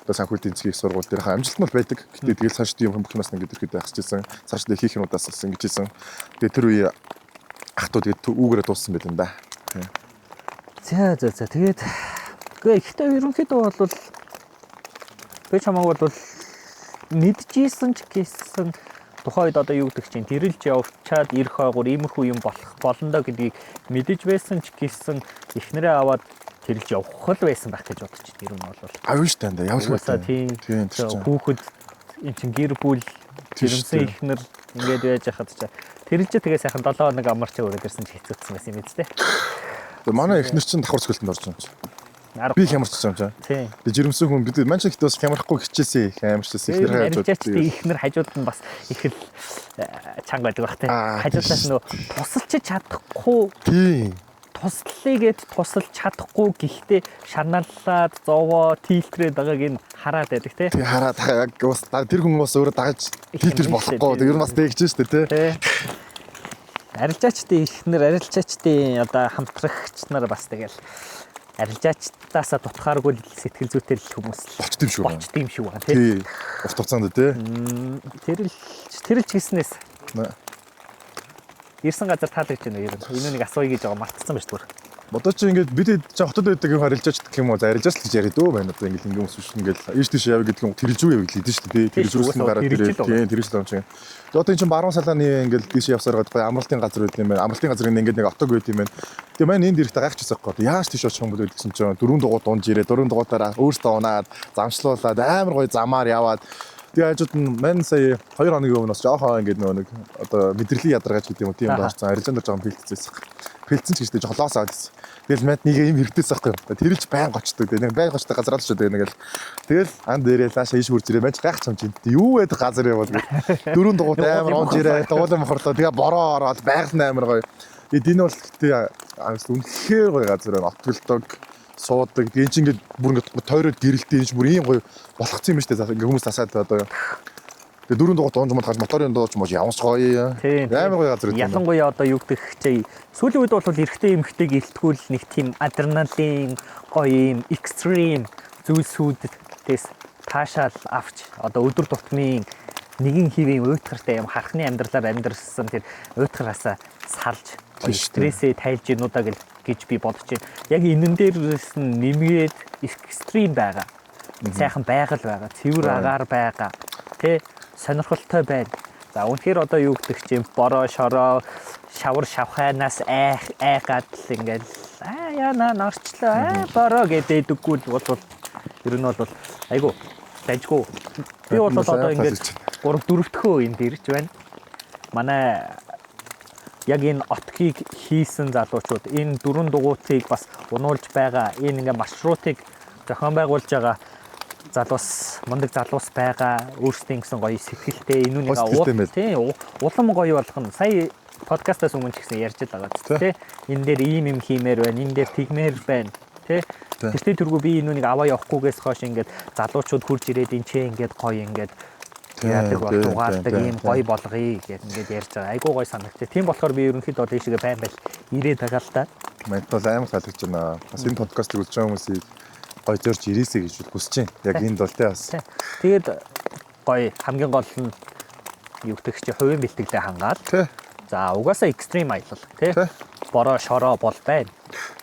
санхүүгийн цэгийн сургууль дээр амжилт нь бол байдаг. Гэтэ тэгэл цааш тийм хүмүүс нас ингээд ирэхэд ахчихсан. Цааш дээр хийх юмудаас болсон гэж хэлсэн. Тэгээ тэр үе ахтуу тэгээд үүгээрээ дууссан байл юм да. За. Тэгээд ихтэй ерөнхийдөө бол би чамайг бол мэдчихсэн ч гэсэн тухайд одоо юу гэдэг чинь тэрэлж явчаад ирэх агуур иймэрхүү юм болох болондоо гэдгийг мэдэж байсан ч гэсэн эхнэрээ аваад тэрэлж явах л байсан байх гэж бодож байна. Ер нь бол аюу штэ энэ явуулгаа тийм хүүхэд эн чин гэр бүл жирэмсэн ихнэр ингээд байж хахад чаа тэрэлж тэгээ сайхан 7 хоног амарч өрөөд ирсэн ч хэцүүцсэн байсан юм биз дээ. Тэгээ манай ихнэр чинь давхар цэглэлтэнд орж байгаа юм чи. Би хямарч байгаа юм чи. Тийм. Тэгээ жирэмсэн хүн бид маань ч ихтэй бас хямрахгүй хичээсэн их хямарчсан ихнэр хажууд. Ихнэр хажууд нь бас их л чанга байдаг бах тийм. Хажуудлаас нөө тусалж чадахгүй. Тийм. Туслалыгээд тусалж чадахгүй гэхдээ шаналлаад зовоо тилтрээд байгааг нь хараад байдаг тий. Тий хараад яг бас тэр хүн бас өөрөө дагаж тилтрж болохгүй. Тэр нь бас тэгж штэ тий. Арилжаачдын ихнэр арилжаачдын одоо хамтрагч нар бас тэгэл арилжаачдаасаа дутхааргүй сэтгэл зүйтэй хүмүүс болчт юм шүү. Болчт юм шүү тий. Урт хугацаанд тий. Тэрэлж гиснээс ирсэн газар таалагдж байна уу ер нь? Энэ нэг асууя гэж байгаа мартсан байж зүгээр. Одоо чи ингээд бид хотод байдаг юм харилцаач гэх юм уу зарилжаас л гэж яриад өө байна. Одоо ингээд ингээм ус ингээд ийш тийш яв гэдэг юм тэрэлж үү гэж хэлдэг шүү дээ. Тэрэлж үүсэн дараа тийм тэрэлж л юм чинь. Одоо энэ чинь баруун салааны ингээд тийш явсаар гад амралтын газар байт юм байна. Амралтын газар ингээд нэг отог байт юм байна. Тэгээ маань энд ирэхдээ гайхчихсан байхгүй. Яаж тийш очих юм бол гэсэн чинь дөрөв дугуй дунж ирээ. Дөрөв дугуйтаараа өөртөө унаад замшлуулаад амар гоё замаар яваад тэгээ хажууд нь мань сая 2 хоногийн өмнө бас жоохоо ингээд нэг одоо мэдрэлийн ядаргаач гэдэг юм уу тийм даарсан арилжаанд орж байгаа бэлтцээсэн. Бэлтцэн ч гэжтэй жолоос аваад. Тэгэл мэд нэг юм хэрэгтэйс байхгүй юу. Тэрэлж байн гочтой дээ. Нэг байн гочтой газар л шүү дээ нэгэл. Тэгэл ан дээрээ лаашаа иш хүрж ирээ. Мэж гайх чам чинь. Юу байдаг газар яваад гэх. Дөрөв дугуйт амар онж ирээ. Дуулан мохорлоо. Тэгээ бороо ороод байгаль амар гоё. Энэ бол гэхдээ үнэхээр гоё газар байна. Отголдог, суудаг. Тэгээ чинь ингээд бүр ингээд тойроод гэрэлтэй энэ бүр ийм гоё болгоцсон юм шүү дээ. Ингээ хүмүүс тасаад одоо тэгээ дөрөв дугуйт онж мод моторын дууч мож явж гоё. Амар гоё газар байна. Ялангуяа одоо юу гэдэг чий сүүлийн үед бол эрэгтэй эмэгтэй гэлтгүүл нэг тийм адреналин гоё юм экстрим зүйлсүүдээс таашаал авч одоо өдөр тутмын нэгэн хэвийн уйтгартай юм хархны амьдралаар амьдэрсэн тэр уйтгараасаа салж стрессээ тайлж гинудаа гэж би бодож байна. Яг энэ дээрээс нь нэмгээд экстрим байгаа. Сайхан байгаль байгаа, цэвэр агаар байгаа. Тэ сонирхолтой байна. За үнэхээр одоо юу гэдэг чинь бороо шороо шавар шавханаас айгаад л ингээл яана нарчлаа бороо гэдэггүй бол ер нь бол айгу дайггүй. Би бол одоо ингээд 3 4-ийнхөө энд ирж байна. Манай яг энэ отгийг хийсэн залуучууд энэ 4 дугуйтыг бас унуулж байгаа. Энэ ингээ маршрутыг зохион байгуулж байгаа залуус мундаг залуус байгаа. Өөрсдийн гэсэн гоё сэтгэлтэй энэ нэг тийм улам гоё болгоно. Сая подкастаас өмнө ч гэсэн ярьж байгаа тийм. Энэ дээр ийм юм хиймээр байна. Энэ дээр тэгмээр байна. Тийм. Тэртээ тэргүй би энэ нэг аваа явахгүйгээс хойш ингээд залуучууд хурж ирээд энэ ч ингээд гоё ингээд яадаг бол дугаардаг ийм гоё болгоё гэж ингээд ярьж байгаа. Айгуу гоё санагдчих. Тийм болохоор би ерөнхийдөө тийшээ байн байл ирээд байгаа л да. Манд бол амар таалагдж байна. Бас энэ подкастыг үзэж байгаа хүмүүсийг гоё зорж ирээсэй гэж хүсэж байна. Яг энд бол тий бас. Тэгээд гоё хамгийн гол нь юу гэх чи хувийн бэлтгэлээ хангаад. За угаасаа экстрим аялал тий. Бороо шороо бол байна.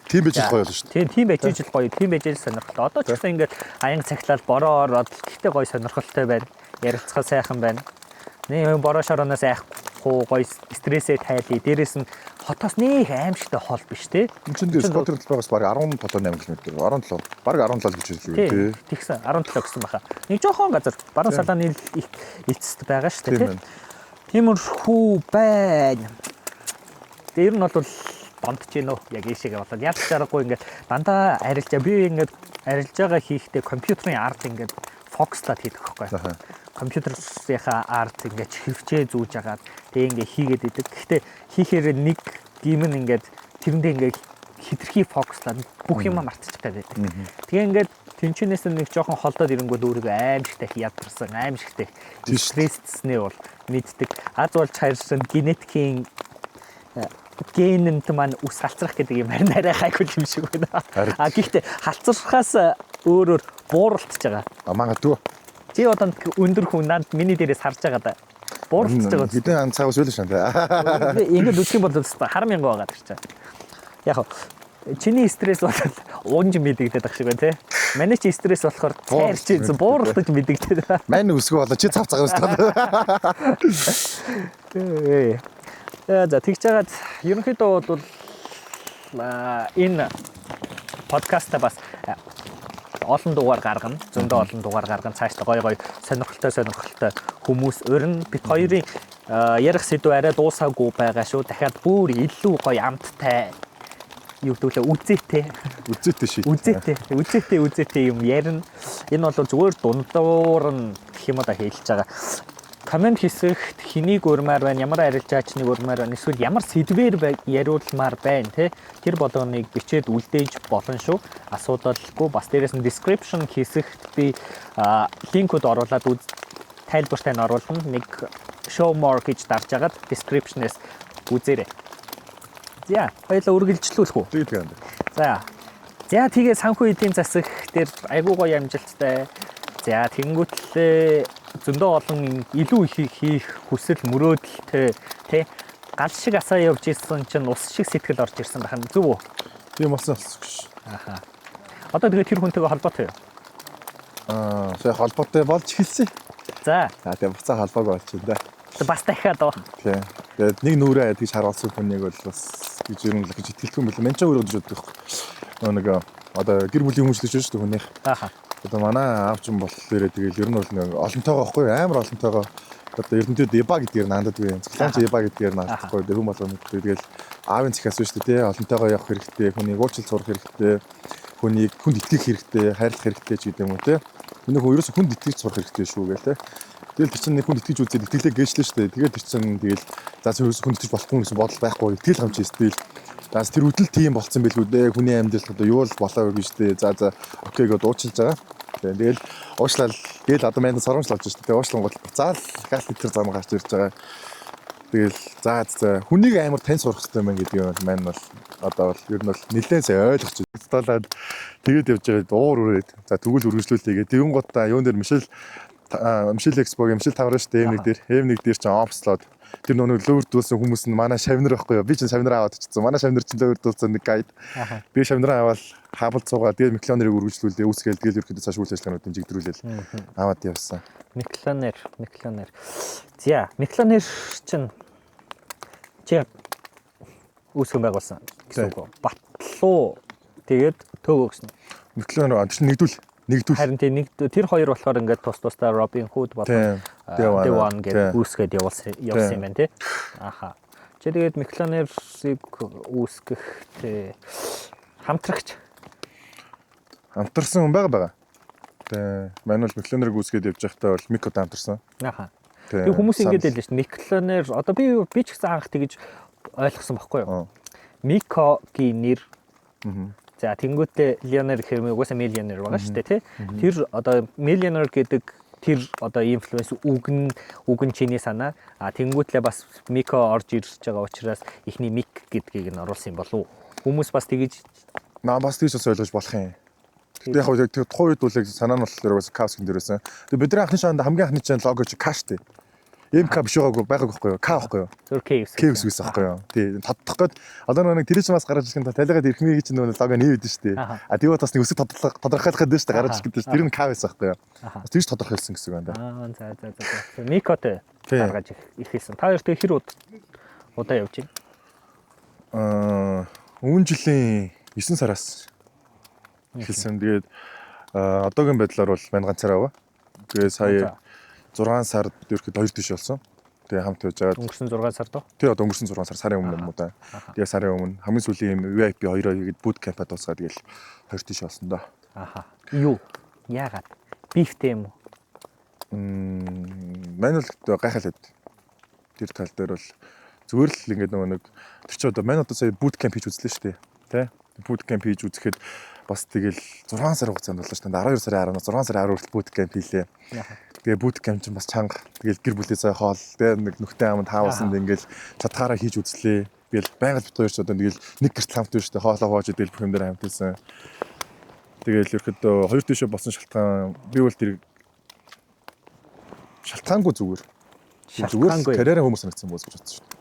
Тийм байж гоё болно шүү дээ. Тийм байж ижил гоё, тийм байж ижил сонирхолтой. Одоо ч гэсэн ингээд аян цаглал бороо ороод гэхдээ гоё сонирхолтой байна. Ярилцахаа сайхан байна. Нэг бороо шороноос айхгүй гоё стрессээ тайлъя. Дээрээс нь хотоос нэг аимшигтай хол биш те. Энд чинь дээр спортер талбайгаас баг 17.8 км. 17. Баг 17 гэж хэлээ тий. Тэгсэн 17 гэсэн баха. Нэг жоохон газар баруун салааны эцэст байгаа шүү дээ. Тиймэрхүү байна. Тэр нь бол бомдж гинөө яг ийшээгээ болоод яаж чаргагүй ингээд дандаа арилжаа би ингээд арилж байгаа хийхдээ компьютерийн арт ингээд фокуслаад хийдэг байхгүй. Компьютерийнхаа арт ингээд хөвчөө зүүж агаад тэг ингээд хийгээд идэг. Гэхдээ хийхээр нэг гим нь ингээд тэрэндээ ингээд хитрхи фокуслаад бүх юм мартчихдаг байдаг. Тэгээ ингээд тэнчнээс нэг жоохон холдоод ирэнгүүт өөрийгөө аимшигтай ядарсан аимшигтай стрессцснээ бол мэддэг. Аз болж хайрсан генетикийн генэнт маань ус халцрах гэдэг юм арай хайгүй юм шиг байна. Гэхдээ халцрахаас өөрөөр бууралтж байгаа. Магадгүй. Чи одоо өндөр хүн над миний дээрээс харж байгаа да. Бууралтж байгаа. Хэдэн ан цаг өсвөл шин та. Ингээд үсэх юм бол хар мянга байгаа гэж чинь. Яг чиний стресс бол уунж мэдэгдээд ах шиг байна те. Манай чи стресс болохоор цайр чи бууралтж мэдэгдээд. Манай өсгөө болоо чи цав цагаас таа. За тэгж жагаад ерөнхийдөө бол энэ подкаста бас олон дугаар гаргана. Зөндөө олон дугаар гаргана. Цаашдаа гоё сонирхолтой хүмүүс өрн бит хоёрын ярих сэдв арай дуусаагүй байгаа шүү. Дахиад бүр илүү гоё амттай юу гэдүүлээ үзээтэй юм ярина. Энэ бол зүгээр дундуур нь гэх юм да хэлж байгаа. Комент хийсэхт хэнийг урмаар байна, ямар арилжаачныг урмаар байна, эсвэл ямар сэдвээр яриулмаар байна те. Тэр болгоныг бичээд үлдээж болно шүү. Асуудалгүй бас дээрээс нь description хийсэхт би линкүүд оруулаад тайлбартай нь оруулна. Нэг show more гэж дарж агаад description-ээс үзээрэй. За, хоёулаа үргэлжлүүлэх үү? Тийм. За тэгээ санхүү эдийн засаг дээр айгуу гоё амжилттай. За тэнгүүтлээ зөндөө олон илүү их хийх хүсэл мөрөөдөлтэй тий гал шиг асаа явж ирсэн чинь ус шиг сэтгэл орж ирсэн байх нь зөв үү? Тийм болсон гэж. Аха. Одоо тэгээд тэр хүнтэйгээ холбоотой юу? Сая холбоотой болж эхэлсэн. За. Тэгээ буцаа холбоог болчихно да. Бас дахиад оо. Тийм. Тэгээд нэг нүрээ тэгж харуулсан хүнийг бол бас гэж ер нь л гэж итгэлгүй юм байна. Мен ч өөрөө гэж боддог. Нэг одоо гэр бүлийн хүмүүс л гэж шүү дээ хүнийх. Аха. Одоо манай аав ч юм болохоор тэгэл ер нь бол нэг олонтойгоо байхгүй амар олонтойгоо одоо ерөнхийдөө деба гэдгээр наандадгүй. Цэглаанч деба гэдгээр наандахгүй. Хүн болоо мэдгүй. Тэгэл аавын цахиас шүү дээ тий. Олонтойгоо явах хэрэгтэй, хүнийг уучлал сурах хэрэгтэй, хүнийг хүнд итгэх хэрэгтэй, хайрлах хэрэгтэй ч гэдэг юм уу тий. Хүний хүн ерөөсө хүнд итгэж сурах хэрэгтэй шүү гээл тий. Тэгэл тэр чинь хүнд итгэж үзээд итгэлээ гээчлээ шүү дээ. Тэгээд тэр чинь тэгэл за ерөөсө хүнд итгэж болохгүй гэсэн бодол байхгүй. Итгэл хамч эсвэл заас тэр үдэл тийм болцсон байлгүй дээ. Хүний амьдралд одоо юу л болоо гэж дээ. За окей гэдээ уучлж байгаа. Тэгэл уушлал тэгэл одоо манд соромжл болж шүү дээ. Уушлан гол заал гал тэр зам гарч ирж байгаа. Тэгэл за хүнийг амар тань сурах хэрэгтэй юм гэдэг юм маань бол одоо бол ер нь бол нэлээд сайн ойлгож байна. Столаад тэгээд явж байгаа уур үрээд за тэгвэл үргэлжлүүлээгээ тэгэн гутаа юун дээр Мишель Экспогийн Мишель тавраа шүү дээ. Эм1 дээр ч омслоод тэр нөгөө лөвөр дүүлсэн хүмүүс нь манай шавнар байхгүй юу? Би ч шавнараа аваад очсон. Манай шавнар ч лөвөр дүүлсэн нэг гайд. Би шавнараа аваад хабалт суугаад тэгээд Миклонерыг үргэлжлүүлээ. Үүсгээл тэгээд ерөөхдөө цааш үйл ажиллагаанууд дэмжигдрүүлээл аваад явсан. Миклонер. За, Миклонер чинь чи үүсгэн байгуулсан гэсэн үг. Батлуу тэгээд төв өгсөн. Миклонер чинь нэгдүүл. Харин тэр хоёр болохоор ингээд тусдаа Робин Худ болон Devon гэдэг үүсгээд явсан юм байна тий. Аха. Чи тэгээд Миклонерыг үүсгэхдээ хамтрагч хамтарсан хүн байгаа. Тэ. Манайд Миклонерыг үүсгээд явж байхдаа бол Микод хамтарсан. Аха. Тэг хүмүүс ингэж хэлж шүү. Миклонер одоо би ч гэсэн анх тэгж ойлгосон байхгүй юу? Микогийн нэр. За тэнгуүтээ Леонер хэрэг угаасаа миллионер байгаа шүү дээ тий. Тэр одоо миллионер гэдэг тэр одоо инфлюенс үг нь чиний санаа. Тэнгуүтлээ бас Мико орж ирж байгаа учраас ихний Мик гэдгийг нь оруулсан юм болов уу? Хүмүүс бас тэгж бас ойлгож болох юм. Тэгтээ яг тэр тухайн үед бол санаа нь болохоор каусгийн дээр байсан. Тэгээ бидний анхны шаанд хамгийн анхны чинь лого чи каш тий. МК биш байгаагүй байхгүй юу? К байхгүй юу? Зөв K гэсэн байхгүй юу? Тий. Тодтох гээд одоо нэг тэр чинь бас гарч ирэх юм талигаад ирхмийг чинь нөгөө лого нээвэд шүү дээ. Тэгээд бас нэг өсөг тодорхойлоход дээ шүү дээ гарч ирэх гэдэг чинь тэр нь К байсан байхгүй юу? Бас тэгж тодорхойлсон гэсэн үг байна да. За. Микотэй гаргаж ирсэн. Та хоёр тэг хэр удаа явж байна? Өвөн жилийн 9 сараас эхэлсэн. Тэгээд одоогийн байдлаар бол мань ганцаараа байгаа. Тэгээд сая 6 сард ерөөхдөө 2 тийш болсон. Тэгээ хамт явж байгаа. Өнгөрсөн 6 сард уу? Тий, одоо өнгөрсөн 6 сар сарын өмнө юм уу да. Тэгээ сарын өмнө хамгийн сүүлийн VIP 2-оо хийгээд boot camp-ад дуусгаад тэгэл 2 тийш болсон да. Аха. Юу? Яагаад? Бифтэй юм уу? Мань бол гайхалтай. Тэр тал дээр бол зүгээр л ингээд нэг тэр чи одоо мань одоо сая boot camp хийж үзлээ шүү дээ. Тэ? Boot camp хийж үзэхэд бас тэгэл 6 сар хугацаанд боллоо шүү дээ. 12 сарын 10-аас 6 сарын 10 хүртэл boot camp хийлээ. Тэгээ boot camp чинь бас чанга. Тэгэл гэр бүлээ цай хоол, тэгээ нэг нөхдөд амд хаавсанд ингээл чадхаараа хийж үзлээ. Тэгэл байгаль бит хоёр ч одоо тэгэл нэг гэрт хамт биш шүү дээ. Хоолоо хоож идэл бүх юм дээр хамт байсан. Тэгэл ерөөхдөө хоёр тийшээ болсон шалтгаан би бол тэр шалтгаангүй зүгээр карьераа хүмүүс нэгсэн хүмүүс гэж бодсон шүү дээ.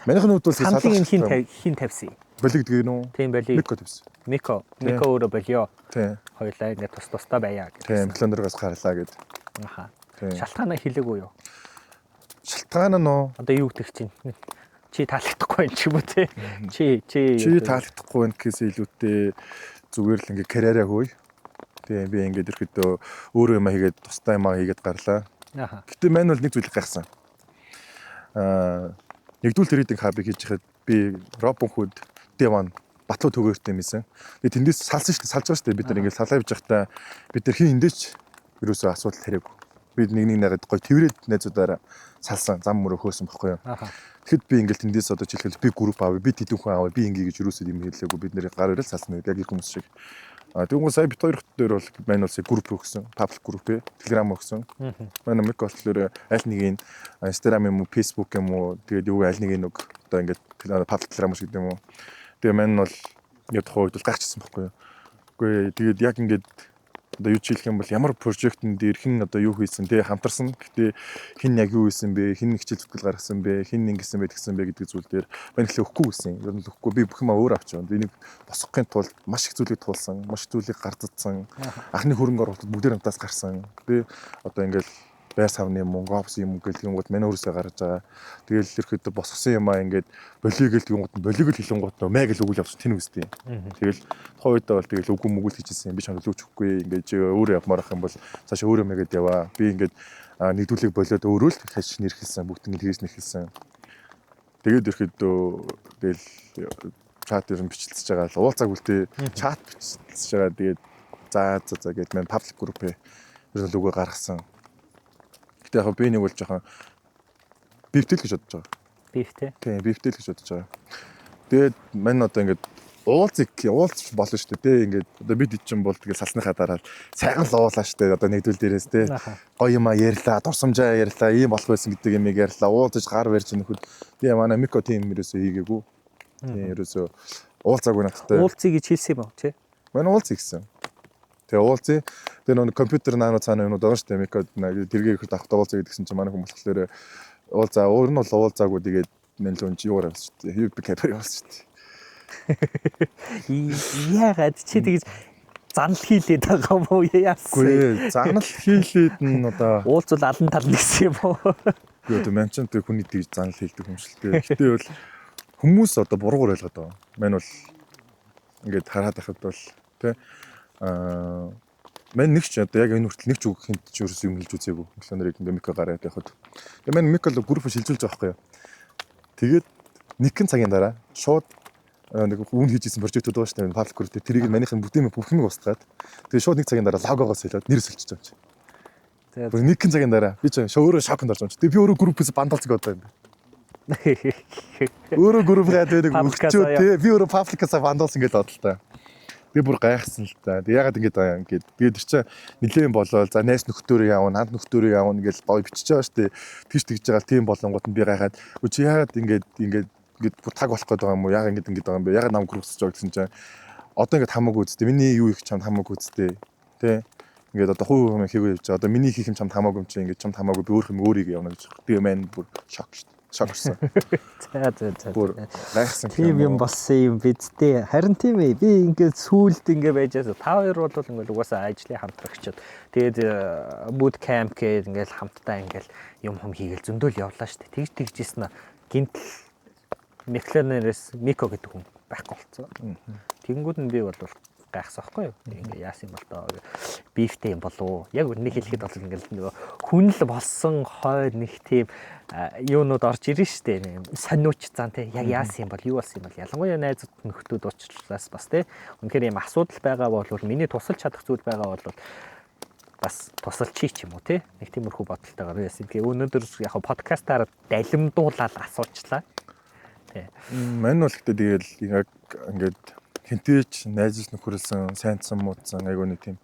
Манайхын хувьд бол салхи хин тавьсан. Болиг гэдэг нь үү? Тийм болиг. Мико тавьсан. Мико өөрөө болио. Тийм. Хоёлаа ингээд тусдаа байя гэдэг. Тийм, Миклонерогоос гарлаа гэд. Аха. Шалтгаанаа хэлээгүй юу? Шалтгаан нь одоо юу гэдэг чинь чи таалагдахгүй юм ч юм уу те. Чи таалагдахгүй байх гэхээс илүүтэй зүгээр л ингээд карьераа хөөе. Тийм би ингээд ирэхдээ өөрөө юм хийгээд тусдаа юм хийгээд гарлаа. Аха. Гэтэ мань бол нэг зүйл гайхсан. Нэгдүгээр трейдинг хабыг хийж хахад би Робин Худ Devon Батлуу төгөөртэй юмсэн. Тэгээ тэндээс салсан шүү дээ, салж байгаа шүү дээ. Бид нар ингээд салаа явж байхдаа бид нар хин эндээч ерөөсөө асуудал хэрэггүй. Бид нэг нагаад гоё тэрвэрэд найзуудаараа салсан, зам мөрөө хөөсөн байхгүй юу. Тэгэхэд би ингээд тэндээс одоо жишээлбэл би групп авъя, би тэдэн хүн авъя, би ингээ гэж ерөөсөө юм хэллээгүй. Бид нэр гар өрөөл салсан яг их хүмүүс шиг. Тэгвэл сая бит хоёр дээр бол мань улсын групп өгсөн, паблик групп, Telegram өгсөн. Манай мик болохоор аль нэгийг Instagram юм уу, Facebook юм уу, тэгээд юу аль нэгийг нэг одоо ингээд паблик Telegram шиг гэдэг юм уу. Тэгээ мань бол ингээд тухайд бол гайхчихсан байхгүй юу. Үгүй тэгээд яг ингээд одоо юу ч хэлэх юм бол ямар прожектын дээр хэн одоо юу хийсэн те хамтарсан. Гэтэ хэн яг юу хийсэн бэ? Хэн хичээл зүтгэл гаргасан бэ? Хэн ингэсэн бэ гэсэн бэ гэдэг зүйл дээр мань ихлэ өгөхгүй гэсэн. Ер нь өгөхгүй би бүх юм өөр авч явна. Би нэг босгохын тулд маш их зүйлийг туулсан, маш их зүйлийг гардцсан. Анхны хөрөнгө оруулалт бүгдээр хамтаас гарсан. Тэ одоо ингээл байр савны мөнгө, офс юм гэл гингууд манай өөрөөсөө гаргаж байгаа. Тэгэл ерөөхдөө босгосон юм аа ингээд болиг гэл гингууд болиг л хэлэнгууд мэ гэл өгөл явуулсан тэн үстэй. Тэгэл тухайн үедээ бол тэгэл үгүй мүгэл хийжсэн. Би чамд өгч өгөхгүй. Ингээд өөрөө явмаар ах юм бол цаашаа өөрөө мэгээд яваа. Би ингээд нэгдүүлэг болоод өөрөө л хаш нэрхэлсэн. Бүгд ингээд тэгээс нэрхэлсэн. Тэгээд ерөөхдөө тэгэл чат юм бичлэлж байгаа л уулзааг үлдээ чат бичлэлж байгаа. Тэгээд за гээд маань паблик группээ ерөн л үгүй гаргасан. Гэтэ яг би нэг бол жоохон бивтэл гэж бодож байгаа. Бивтэй. Тийм, бивтэл гэж бодож байгаа. Тэгээд мань одоо ингээд уулз болно шүү дээ. Ингээд одоо бид чинь бол тэгээд салсныхаа дараа сайхан л уулаа шүү дээ. Одоо нэгдүл дээрээс те. Гоё юм а ярьлаа, дурсамжаа ярьлаа, ийм болох байсан гэдэг юм ярьлаа. Уулзаж гар барьж нөхөд. Би манай мико тим ерөөсөө хийгээгүй. Тийм ерөөсөө уулзаагүй нахтай. Уулзъя гэж хэлсэн юм уу тий? Мань уулзъя гэсэн. Тэгээ уулзъя. Тэгээ нөгөө компьютер наануу цаана юмнууд байгаа шүү дээ. Микод тэргээ ихэд авах уулзъя гэдгсэн чинь манай хүн болохоор уулзаа өөр нь бол уулзаагүй тэгээд нэлээд чи юураа шүү дээ. UB капер явуулсан шүү дээ. Яагаад чи тэгж занал хийлээд байгаа юм уу яасан? Үгүй занал хийлээд нь одоо уулзвал алан тал гэсэн юм уу? Үгүй одоо мань ч тэг хүний тэгж занал хийлдэг юм шиг л дээ. Гэтэ бол хүмүүс одоо буруугаар ойлгоод байгаа. Мань бол ингээд хараад байхад бол тий мань нэг ч одоо яг энэ хүртэл нэг ч үг хинт ч ерөөс юм хэлж үзээгүй. Микроныг ингээ микро гараад байхад. Тэгээ мань микро групп шилжүүлж байгаа байхгүй юу. Тэгээд нэгэн цагийн дараа шууд нэг үн хийж исэн прожектууд байгаа шүү дээ. Паблик групп тэрийг манийхын бүх юм устгаад. Тэгээ шууд нэг цагийн дараа логогоос хэлээд нэр сэлчихэж байгаа юм чи. Тэгээд нэгэн цагийн дараа би ч өөрөө шоконд орж байгаа юм чи. Тэгээ би өөрөө группээс бандалцдаг одоо юм. Өөрөө групп гэдэг өгчөө тий би өөрөө пабликаас бандалсан гэдэг бодлоо та. Би бүр гайхсан л та. Ягаад ингэж тэгээд тэр чинь нилээн болоод за найс нөхдөөрөө явна, ханд нөхдөөрөө явна гэж боо бичиж байгаа шүү дээ. Тэгж тэгж байгаа тийм болонгууд нь би гайхаад чи ягаад ингэж бүр таг болох гэдэг юм уу? Ягаад ингэж байгаа юм бэ? Ягаад нам группсж байгаа гэсэн чинь одоо ингэж хамаагүй үсттэй. Миний юу их чамд хамаагүй үсттэй. Тэ ингээд одоо хувь юм хийгээ явж байгаа. Одоо миний хийх юм чамд хамаагүй юм чи ингэж чамд хамаагүй би өөр юм өөрийг явна гэж. Тэгээ мэн бүр шок шүү дээ. Шоксон. За. Бүр гайхсан тийм юм болсон юм бидтэй. Харин тийм ээ. Би ингээд сүулт ингээд байжээс 5-2 бол ингээд угаасаа ажлын хамтрагчид. Тэгээд boot camp гээд ингээд хамтдаа ингээд юм хийгээл зөндөл явлаа шүү дээ. Тэгжсэн гинтл Миклернерээс Мико гэдэг хүн байхгүй болцсон. Тэгэнгүүт нь би бол гайхсан байхгүй юу? Ингээ яасан юм бол тоо бифтэй юм болов. Яг нэг хэлэхэд бол ингээл нөгөө хүн л болсон хойд нэг тийм юунууд орж ирнэ штэ. Сониуч зан те яг яасан юм бол юу болсон юм бол ялангуяа найзууд нөхдүүд уучлаас бас те үнэхээр юм асуудал байгаа бол миний тусалж чадах зүйл байгаа бол бас тусалчих юм уу те нэг тиймэрхүү бодолтойгоор яасан. Тэгээ өнөөдөр яг подкастаар далимдуулаад асуучлаа. Мань бол гэдэг тэгэл яг ингээд хинтээч найзс нөхөрлсөн сайнцсан муудсан айгуу нэг тийм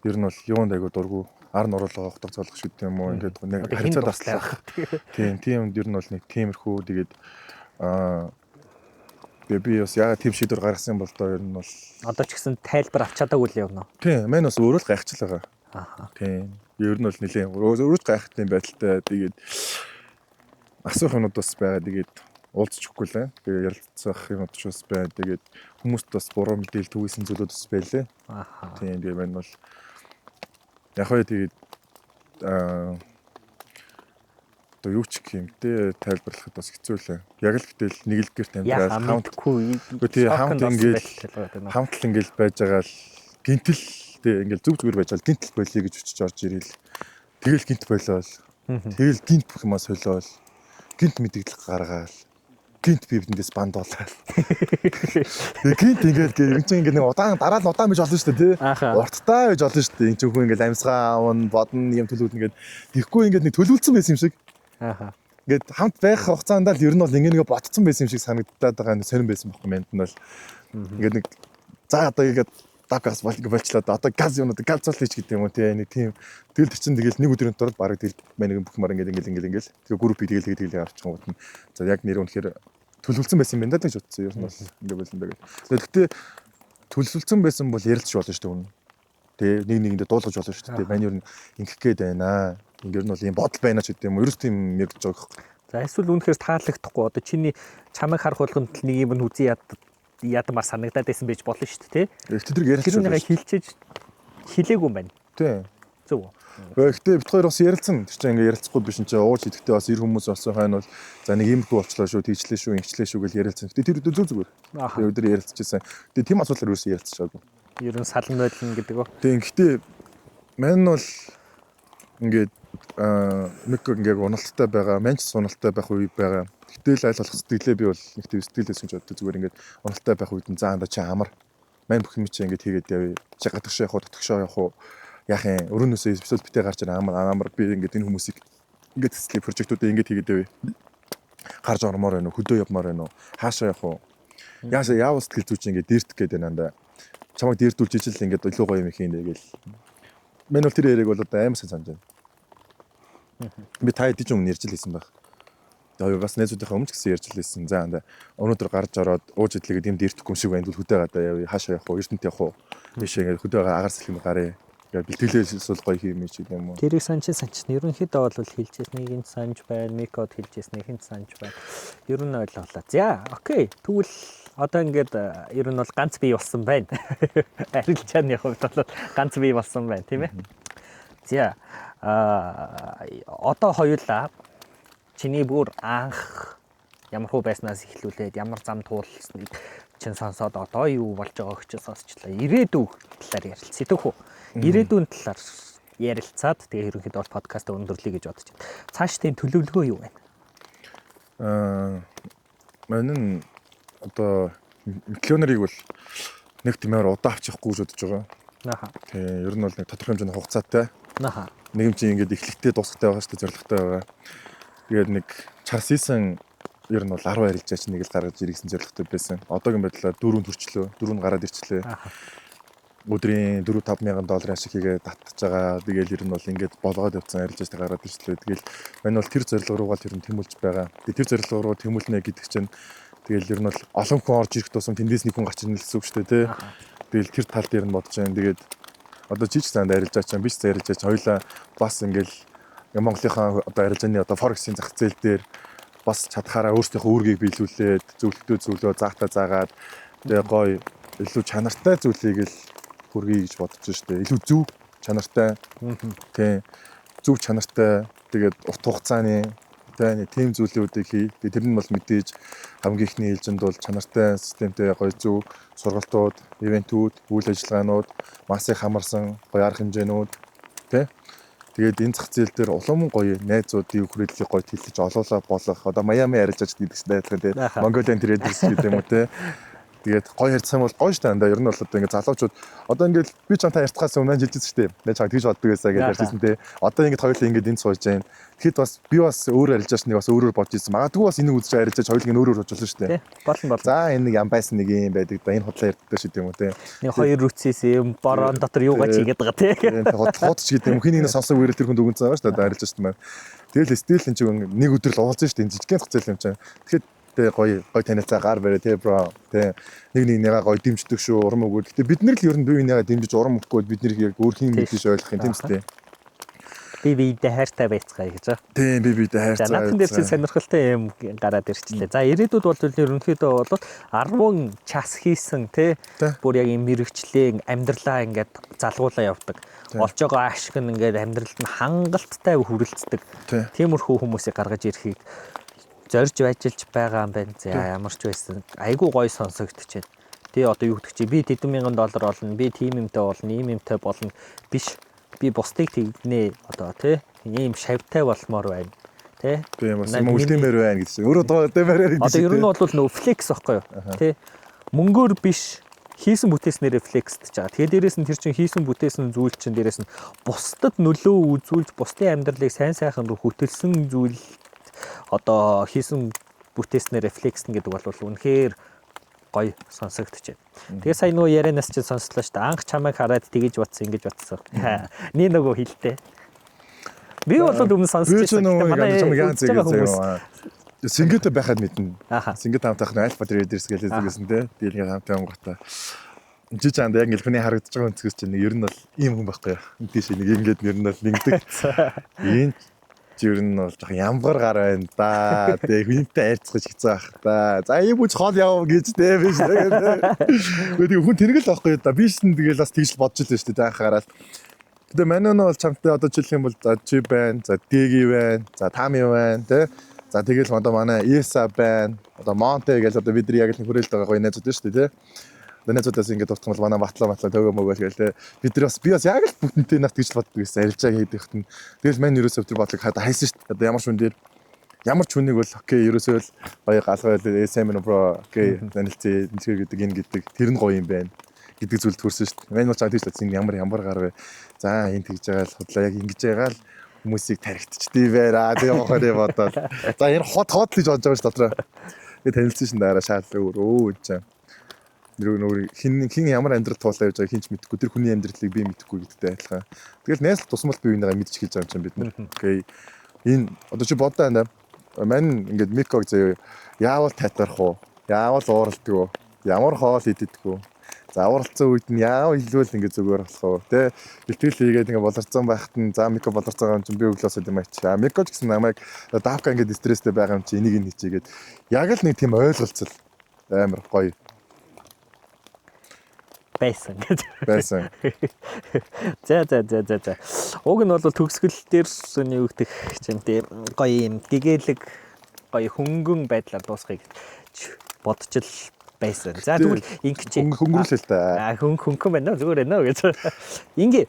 ер нь бол юунд айгуу дургу ар нуруулга хотог золгох шүү дээ юм уу ингээд нэг харьцаад таслах тийм ер нь бол нэг тиймэрхүү тэгээд би бас яагаад тийм шийдвэр гаргасан бол доо ер нь бол одоо ч гэсэн тайлбар авч чадаагүй л явна. Тийм мань бас өөрөө л гайхчихл байгаа. Тийм ер нь бол нэлээ өөрөө гайхтын байдалтай тэгээд асуух юмуд бас байгаа тэгээд уулзчихгүй лээ. Тэгээ ярилцах юм ч бас байна. Тэгээд хүмүүст бас буруу мэдээлэл түгээсэн зүйлүүд бас байлээ. Тийм тэгээ байна бол яг хөө тэгээд одоо юу ч гэх юм те тайлбарлахад бас хэцүү лээ. Яг л гэтэл нэг л гэрт амьдрал хамт л ингээл байж байгаа л гинтл те ингээл зүгээр байж байгаа гинтл болиё гэж өчөж орж ирэл. Тэгэл гинт болоол. Тэгэл гинт бүх юмаа солиол. Гинт мэдээлэл гаргаал. Гинт бивдэндээс банд болоо. Гинт ингээд энэ чинь ингээд нэг удаан дараа нь удаан байж болно шүү дээ тий. Урттай байж болно шүү дээ. Энэ чинь хүн ингээд амьсгаа авна, бодно, юм төлөвлөнө ингээд тэгэхгүй ингээд нэг төлөвлөсөн байсан юм шиг. Ингээд хамт байх хугацаанд л ер нь бол ингээд ботцсон байсан юм шиг санагдаад байгаа нь сонирн байсан байхгүй мэнт нь бол. Ингээд нэг за одоо ингээд дагас болчлоо одоо газ юмнууд галзуул хийч гэдэг юм уу тий нэг тийм тэгэл тэр чинь тэгэл нэг өдрийн турал бараг тэгэл манай бүх мар ингээд тэгээ групп тэгэл авчих юм уу. За яг нэр үнэхээр төлөвлөсөн байсан юм байна да гэж бодсон. Ер нь бол ингээд болсон даа. Гэхдээ төлөвлөсөн байсан бол ярилцж болно шүү дээ үнэ. Тэ нэгэндээ дуулгаж болно шүү дээ. Мань ер нь ингэх гээд байна. Ингэр нь бол ийм бодол байна ч гэдэг юм. Ерөөс тийм яригдж байгаа юм. За эсвэл үнэхээр таалагдахгүй одоо чиний чамайг харах болгонд нэг юм нь үзий ядмаар санагдаад байсан байж болно шүү дээ, тий? Тэдрийг ярилцж байна. Хилчээж хилээгүй юм байна. Тий. Зөв. Гэхдээ бид хоёр бас ярилцсан. Тэр чинь ингээ ярилцахгүй биш энэ ууж идэхдээ бас ир хүмүүс болсон хойно бол за нэг иймэрхүү болчлоо шүү, тийчлээ шүү, ингэчлээ шүү гэж ярилцсан. Гэхдээ тэр өдөр зүгээр. Тэр өдөр ярилцчихсан. Тэгээ тийм асуудлаар юусэн ярилцчихаагүй. Ер нь салан байдлын гэдэг үү? Тэгээ гэхдээ мань бол ингээд нэг ингээ уналттай байгаа, манч суналттай байх үе байгаа. Гэтэл аль болох сэтгэлээ би бол нэг тийм сэтгэлээс ч боддог зүгээр ингээд уналттай байх үед нь заанда чи амар. Мань бүх юм чи ингээд хийгээд явъя. Чи гадагшаа явах уу, дотгошоо явах уу? Яах юм өрөөнөөсөө эпизод битээ гарч ирээ амар би ингээд энэ хүмүүсийг ингээд цэцлээ прожектуудаа ингээд хийгээд байв. Гарч ормоор байна уу, хөдөө явмаар байна уу, хаашаа явах уу? Яасаа яавал сэтгэл зүйч ингээд дэртэх гээд байна даа. Чамайг дэрдүүлж ижил ингээд илүү гоё юм хийнэ гээл. Мен бол тэр яриг бол одоо амар сайн санаж байна. Би та хэд ч өмнө ярьж л хэлсэн байх. Тэгээ бас найзуудынхаа өмнө ч гэсэн ярьж л хэлсэн. За анда өнөөдөр гарч ороод ууж идлээгээд юм дэртэхгүй юм шиг байна. Хөдөө гадаа явъя, хаашаа явах уу, эрдэнэт явах уу? Тийш ингээд хөдөө агаар сэлхэм гарыг бэлтгэлээс бол гоё юм чи юм уу. Тэрийг санчсан. Ерөнхийдөө бол хэлжсэнийг нь санаж байна. Микод хэлжсэнийг нь санаж байна. Ер нь ойлголоо. За, окей. Тэгвэл одоо ингээд ер нь бол ганц бий болсон байна. Арилжааны хувьд бол ганц бий болсон байна, тийм ээ. За, одоо хоёулаа чиний бүр анх ямар хөө байснаас эхлүүлээд ямар зам туулсныг чин сонсоод одоо юу болж байгааг ч сонсчлаа. Ирээдүйн талаар ярилцъя түүх үү? Ирээдүйн талаар ярилцаад тэгээ ерөнхийдөө бол подкаст өндөрлөе гэж бодож байна. Цаашдын төлөвлөгөө юу байна? Манай одоо миллионерыг бол нэг тиймээр удаа авчихгүй гэж бодож байгаа. Аха. Тэгээ ер нь бол нэг тодорхой хэмжээний хугацаатай. Аха. Нэг юм чинь ингээд эхлэхдээ дуусахтай байгаа шүү дээ, зоригтой байгаа. Тэгээд нэг чар сисэн ер нь бол 10 арилжаач нэг л гаргаж ирсэн зоригтой байсан. Одоогийн байдлаар 4 төрчлөө, 4 гараад ирчлээ. Өдрийн 4-5 мянган долларын ашиг хийгээд татчихж байгаа. Тэгээл ер нь бол ингээд болгоод явцсан арилжаачтай гараад ирчлээ. Тэгээл мань бол тэр зорилго руугаа тэр нь тэмүүлж байгаа. Тэр зорилго руу тэмүүлнэ гэдэг чинь тэгээл ер нь бол олон хүн орж ирэх тусам тэндээс нэг хүн гарч ирнэ гэсэн үг шүү дээ, тий. Тэгээл тэр тал дээр нь бодож байна. Тэгээд одоо жиж цаанд арилжаач, биш арилжаач хоёлаа бас ингээл Монголынхаа одоо арилжааны одоо форексийн зах зээл дээр бас чадхаараа өөрсдийнхөө үүргийг биелүүлээд зөвлөлтөө зөвлөө заахтаа заагаад тэгээ гоё илүү чанартай зүйлийг л хүргэе гэж бодож байна шүү дээ. Илүү зөв чанартай. Тийм. Зөв чанартай тэгээд урт хугацааны тийм зүйлүүдийг хий. Тэр нь бол мэдээж хамгийн ихний ээлжинд бол чанартай системтэй гоё зөв сургалтууд, ивентүүд, үйл ажиллагаанууд, массыг хамарсан гоё арга хэмжээнүүд тий. Тэгээд энэ зах зээл дээр улам гоё найзуудын хүрээллийг гоё тэлж олоолаа болох. Одоо Майами арилжаач гэдэгтэй адилхан тий. Mongolian Traders гэдэг юм уу тий. Тэгээд гоё ярьцсан бол гоё штэ андаа. Ер нь бол одоо ингээд залуучууд одоо ингээд би ч анта ярьцгаас өмнө жилжсэн штэ. Би чаг тэгж боддог байсан гэж ярьжсэн тий. Одоо ингээд хоёулаа ингээд энд сууж байна. Тэгэхэд бас би бас өөр арилжаач нэг бас өөрөөр бодож ирсэн. Магадгүй бас энийг үзэж арилжаач хоёулаа өөрөөр бодож болно штэ. Болно. За энэ нэг ям байсан нэг юм байдаг да. Энэ худлаа ярьдаг шүү дээ юм уу тий. Нэг хоёр үтсээс юм борон дотор юугаа чигээд байгаа тий. Худч гэдэг юм. Хин нэг сонсог үрэл тэр хүнд өгөн цаагаа штэ арилжаач маань. Тэгэл стил энэ чинь нэг өдөр л уулзсан штэ. Энэ жижигхэн зах зээл юм чинь. Тэгэхэд тэ гоё танилцаа гар барэ тэ бро тэ нэг нэгээ гоё дэмждэг шүү урам өгөө. Гэтэ бид нар л ер нь бие бинийгээ дэмжиж урам өгөхгүй бид нэр яг өөр хин мэдээж ойлгох юм тийм үстэй. Би биедээ хайртай байцгаая гэж байгаа. Тийм би биедээ хайртай. За надад дээр чинь сонирхолтой юм гараад ирчихлээ. За ирээдүйд бол ерөнхийдөө бол 10 час хийсэн тий бүр яг юм мэрэгчлээ амьдралаа ингээд залгуулаа явдаг. Олж байгаа ашиг нь ингээд амьдралд нь хангалттай хүрэлцдэг. Тиймэрхүү хүмүүсийг гаргаж ирэхийг зорж ажиллаж байгаа юм байна. За ямар ч байсан айгүй гоё сонсогдож байна. Тэ одоо юу гэдэг чи би $1,000 олно, би тим юмтай болно, ийм юмтай болно биш. Би бусдыг тэгнэ одоо тий ийм шавтай болмоор байна. Тэ. Тийм бас юм үлдэмээр байна гэсэн. Өөрөө дэмээр одоо ер нь бол нөө флекс байхгүй юу? Тэ. Мөнгөөр биш хийсэн бүтээснээр флексдж байгаа. Тэгээд дээрэс нь тэр чинь хийсэн бүтээсэн зүйл чинь дээрэс нь бусдад нөлөө үзүүлж бусдын амьдралыг сайн сайхан руу хөтөлсөн зүйл одоо хийсэн бүтээснээр рефлекснэ гэдэг бол үнэхээр гоё сонсогдож байна. Тэгээ сая нөгөө ярианаас чинь сонслоо шүү дээ. Анх чамайг хараад тэгэж батсан, ингэж батсан. Нэг нөгөө хэлтэй. Би бол өмнө сонсож байсан. Сингэт байхад мэднэ. Сингэт хамтах нь Alpha Traders гэж хэлсэн те. Дийлгээ хамтаа онготой. жижаанд яг ингээл хүний харагдаж байгаа өнцгөөс чинь ер нь бол ийм хүн байхгүй. Тийш нэг ингээд ер нь бол нэгдэг. Ийм ер нь бол жоохон ямгар гар байна да. Тэгээ хүнтэй айрцах хэцүү байх да. За ийм үуч хоол яав гэж дээ биш. Тэгээ хүн тэргэл байхгүй да. Биш нь тэгэл бас тэгж бодож илээ шүү дээ анхаарал. Тэгээ манай нь бол чамтай одоо жишээлх юм бол за чи байна, за Дэги байна, за Тами байна тий. За тэгэл одоо манай Иса байна. Одоо Монте гэж одоо бидний яг л хүрээлт байгаа гоё найзууд шүү дээ тий. Одоо найзуудаас ингээд дуртах бол манай батлаа төөгөө мөгөөл гээл тий. Бид нар би бас яг л бүтэнтэй нахт гэж боддог гэсэн арилжаа хийдэг хтэн. Тэгэл мань ерөөсөө тэр бодлыг хайсан шүү дээ. Одоо ямар ч хүн дээр ямар ч хүнийг бол окей ерөөсөө л гоё галгаа SM бро окей танилцээ гэдэг энэ гэдэг тэр нь гоё юм байна гэдэг зүйлд хүрсэн шүү дээ. Мань бол цаа тийш энэ ямар гар вэ. За энэ тэгж байгаа л худлаа яг ингэж байгаа л хүмүүсийг тархитчдээ байраа тийм ухаараа бодоод. За энэ хот гэж бодож байгаа ш дотроо. Тэгээ танилцсан шин дараа шаал өө энэ нөр хин ямар амьдрал туулаа явж байгааг хинч мэдэхгүй тэр хүний амьдралыг би мэдэхгүй гэдэгтэй адилхан. Тэгэл найз тусмал бие бинийгаа мэдчих хэлж байгаа юм чинь бид нар. Окей. Энэ одоо чи бодоо байна. Мань ингээд миког заяа яавал татарах уу? Яавал ууралдаг уу? Ямар хоол иддэг үү? За уралцсан үед нь яав илүүл ингэ зүгээр болох уу те бэлтгэл хийгээд ингэ болорцсон байхад нь за мико болорцсон юм чинь би өглөөсөө юм ачи мико ч гэсэн намайг давка ингэ стресстэй байгаа юм чи энийг нь хийчигээд яг л нэг тийм ойлголцол амар гоё байсан гэж байсан. За. Уг нь бол төгсгөл дээр юу гэдэг юм те гоё юм гэгээлэг гоё хөнгөн байдлаар дуусгахыг бодож л байсан. За тэгвэл ингэж хөнгөрүүлээ л та. Хөнгөн байна уу зүгээр байна уу гэж. Ингээ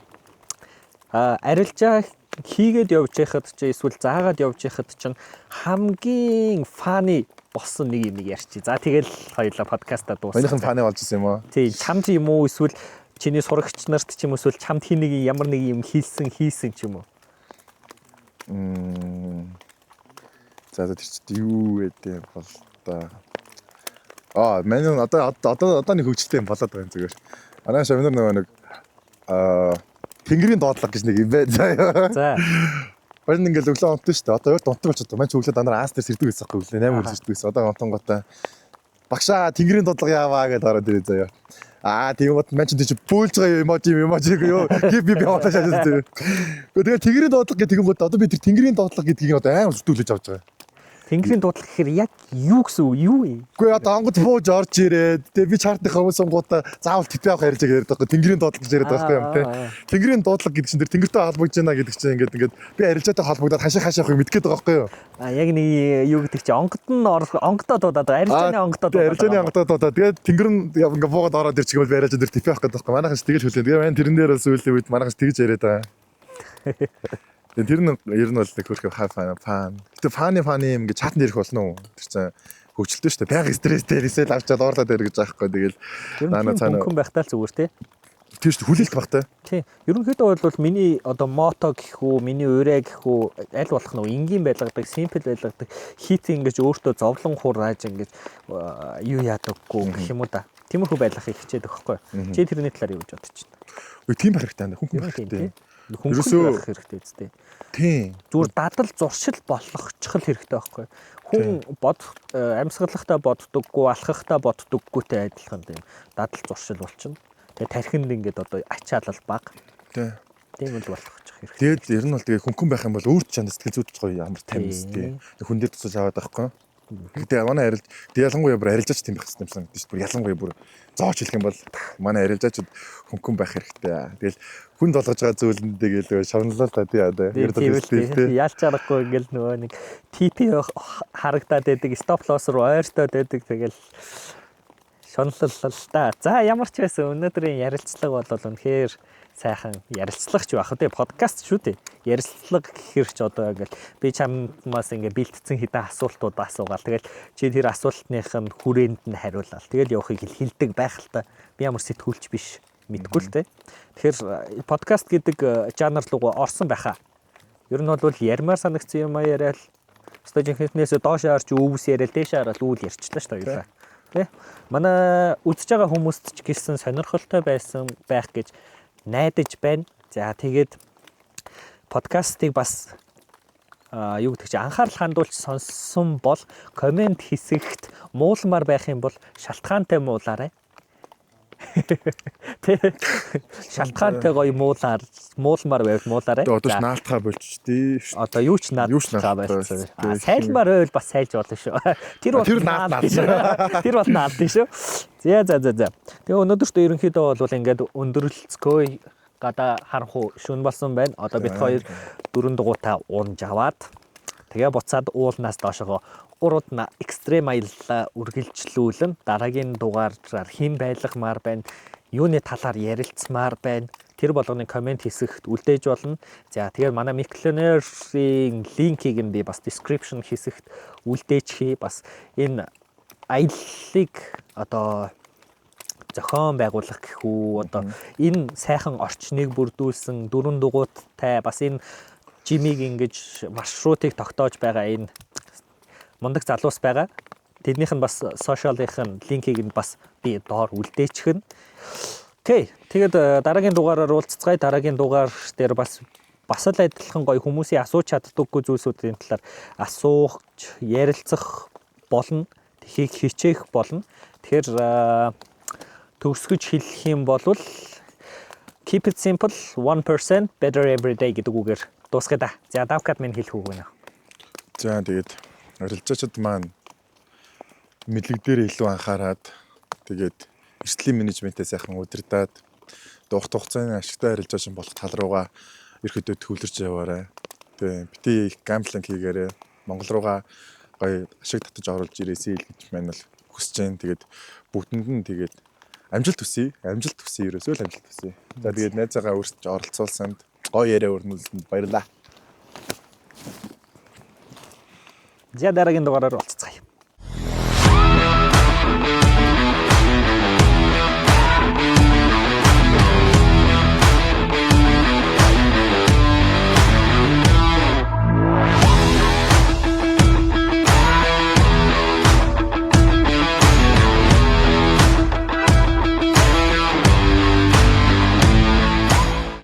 арилжаа хийгээд явж байхад ч эсвэл заагаад явж байхад ч хамгийн фаны болсон нэг юм ярьчих. За тэгэл хоёулаа подкастаа дуусгая. Манайхан фаны болж ирсэн юм уу? Тийм чамд юм уу эсвэл чиний сурагч нарт ч юм уу эсвэл чамд хий нэг ямар нэг юм хийсэн ч юм уу? За тэр чинь юу гэдэг бол та манай одоо нэг хөгжилтэй юм болоод байгаа юм зүгээр. Манай шавнар нэг тэнгэрийн доотлого гэж нэг юм байна. За. Баян ингээл өглөө онтон шүү дээ. Одоо урд онтон болчиход маань ч өглөө данаар аас дээр сэрдэг байсан байхгүй өглөө 8 үрж сэрдэг байсан. Одоо онтонготой багшаа тэнгэрийн доотлого яаваа гэдээ ороод ирээ заяа. Тийм бод маань ч тийч бөөлж байгаа эможи юу би явуулаа шаажсан тийм. Тэгээд тэнгэрийн доотлого гэдэг юм бод одоо би тэр тэнгэрийн доотлого гэдгийг одоо амар зүтгүүлж авч байгаа. Тэнгэрийн дуудлага гэхээр яг юу гэсэн үг юу вэ? Үгүй одоо онгоц бууж орж ирээд тэгээ би чартын хүмүүсэнгуудаа заавал тэтэ авах ярьж яриад байгаа. Тэнгэрийн дуудлага гэж яриад байгаа юм тий. Тэнгэрийн дуудлага гэдэг чинь тэр тэнгэртэй холбогдож байна гэдэг чинь ингээд би арилжаатай холбогдоод хашаа явахыг мэдгээд байгаа байхгүй юу? Яг нэг юу гэдэг чинь онгодоо дуудаад арилжааны онгодоо дуудаад. Арилжааны онгодоо дуудаад тэгээд тэнгэр нь ингээд буугаад ороод ирчих юм бол арилжаа дээр тэтэ авах гэдэг байхгүй. Манайхан ч тэгэж хүлээн. Тэгээ маань тэрэн дээр бас үеийн үед манайхан ч тэгэж яриад байгаа. Тэр нь ер нь бол нэг хөрх фан. Гэтэ фаны юм гэж чатанд ирэх болно уу? Тэр чинь хөвчлөлтөө шүү дээ. Байга стресстэй ресэл авчаад уурлаад ирэх гэж аахгүй. Тэгэл наана цаана хүн байхтаа л зүгээр те. Тийм шүү хүлээлт багтай. Тий. Ерөнхийдөө бол миний одоо мото гэх үү, миний урэ гэх үү аль болох нэг энгийн байлгадаг, симпл байлгадаг, хит ингэж өөртөө зовлон хурааж ингэж юу яадаггүй гэх юм уу да. Тиймэрхүү байлгахыг хичээдэг байхгүй. Чи тэрний талаар юу гэж бодож байна? Үгүй тийм байх хэрэгтэй. Хүн хэрэгтэй. Хөнгөн байх хэрэгтэй үстэй. Тийм. Зүгээр дадал зуршил болгочихл хэрэгтэй байхгүй. Хүн амьсгалахтаа боддоггүй, алхахтаа боддоггүйтэй адилхан тийм дадал зуршил болчихно. Тэгээ тархинд ингээд одоо ачаалал баг. Тийм л болгочих хэрэгтэй. Тэгээд ер нь бол тэгээ хөнгөн байх юм бол өөрт чанд сэтгэл зүйч гоё ямар таймс тийм. Хүн дээр тусаж аваад байхгүй. Гэтэ манай арилж ялангуяа бүр арилжаач тийм байх хэрэгтэй юмсан. Тийш бүр ялангуяа бүр зооч хэлэх юм бол манай арилжаачуд хөнгөн байх хэрэгтэй. Тэгэл хүн долгож байгаа зүйлэндээ гээл шавналаа та тий одоо яалч аргагүй ингээл нөгөө нэг TP харагдаад байдаг, стоп лосс руу ойртоод байдаг тэгэл шоналлал та. За ямар ч байсан өнөөдрийн ярилцлага бол үнэхээр сайхан ярилцлагч байх үү подкаст шүү дээ. Ярилцлага гэхэр ч одоо ингээл би чамаас ингээ бэлтцэн хэдэн асуултууд асуугаал. Тэгэл чи тэр асуултных нь хүрээнд нь хариулаад. Тэгэл явахыг хэлдэг байх л та. Би ямар сэтгүүлч биш мэдгүй л те. Тэгэхээр подкаст гэдэг жанр руу орсон байхаа. Ер нь бол ярмаар санагдсан юм яриад стажинхнээс доош харж өвс яриад дээш хараад үйл ярьчлаа шүү дээ. Тэ. Манай үзэж байгаа хүмүүст ч гэсэн сонирхолтой байсан байх гэж найдаж байна. За тэгээд подкастыг бас юу гэдэг чи анхаарал хандуулж сонссон бол комент хэсэгт муулмаар байх юм бол шалтгаантай муулаарай. Тэ шалтгаантай гоё муулмаар байвал муулаарай. Тэгээ одоо ч наалтхаа болчихдээ. Одоо юу ч наалтгаа байсан. Сайлмаар байвал бас сайлж болно шүү. Тэр бол наалт шүү. Тэр бол наалт шүү. За. Тэгээ өнөөдөрт ерөнхийдөө бол ингээд өндөрлцгөө гадаа харанхуу шүн болсон байна. Одоо бид хоёр 4 дугуйтаа уунж аваад тэгээ буцаад уулнаас доошоо уруудна экстрем аяллаа үргэлжлүүлэн дараагийн дугаараар хэн байлгамаар байна. Юуны талаар ярилцмаар байна. Тэр болгоны комент хэсэгт үлдээж болно. За тэгээд манай Michelin-ийн линкийг нь би бас description хэсэгт үлдээчихье. Бас энэ аяллыг одоо зохион байгуулах гэх үү одоо энэ сайхан орчныг бүрдүүлсэн 4 дугуйттай бас энэ жимиг ингэж маршрутыг тогтоож байгаа энэ мундаг залуус байгаа. Тэднийх нь бас сошиалынх нь линкийг нь бас би доор үлдээчихнэ. Окей. Тэгээд дараагийн дугаараар уулзцгаая. Дараагийн дугаар дээр бас л адилхан гоё хүмүүсийн асууж чаддаггүй зүйлсүүдийн талаар асууж, ярилцах болно. Тэхийг хичээх болно. Тэгэхээр төгсгөж хэлэх юм бол keep it simple 1% better every day гэдэг үгээр дуусгая да. За давкад минь хэлэх үг байна. За тэгээд арилжаачид маань мэдлэг дээр илүү анхаарад тэгээд эрсдлийн менежментээ сайхан удирдаад урт хугацааны ашигтай арилжаач болох тал руугаа ерөөдөө төвлөрч яваарай. Тэгээ бити гамблинг хийгээрэй. Монгол руугаа гоё ашиг татаж оруулж ирээсэй гэж маань л хүсэж байна. Тэгээд бүгдэнд нь тэгээд амжилт хүсье. Ерөөсөө л амжилт хүсье. За тэгээд найзаагаа өөрсдөж оролцуулсанд гоё яриа өрнүүлсэнд баярлалаа. За дараагийн дугаараар уулзцгаая.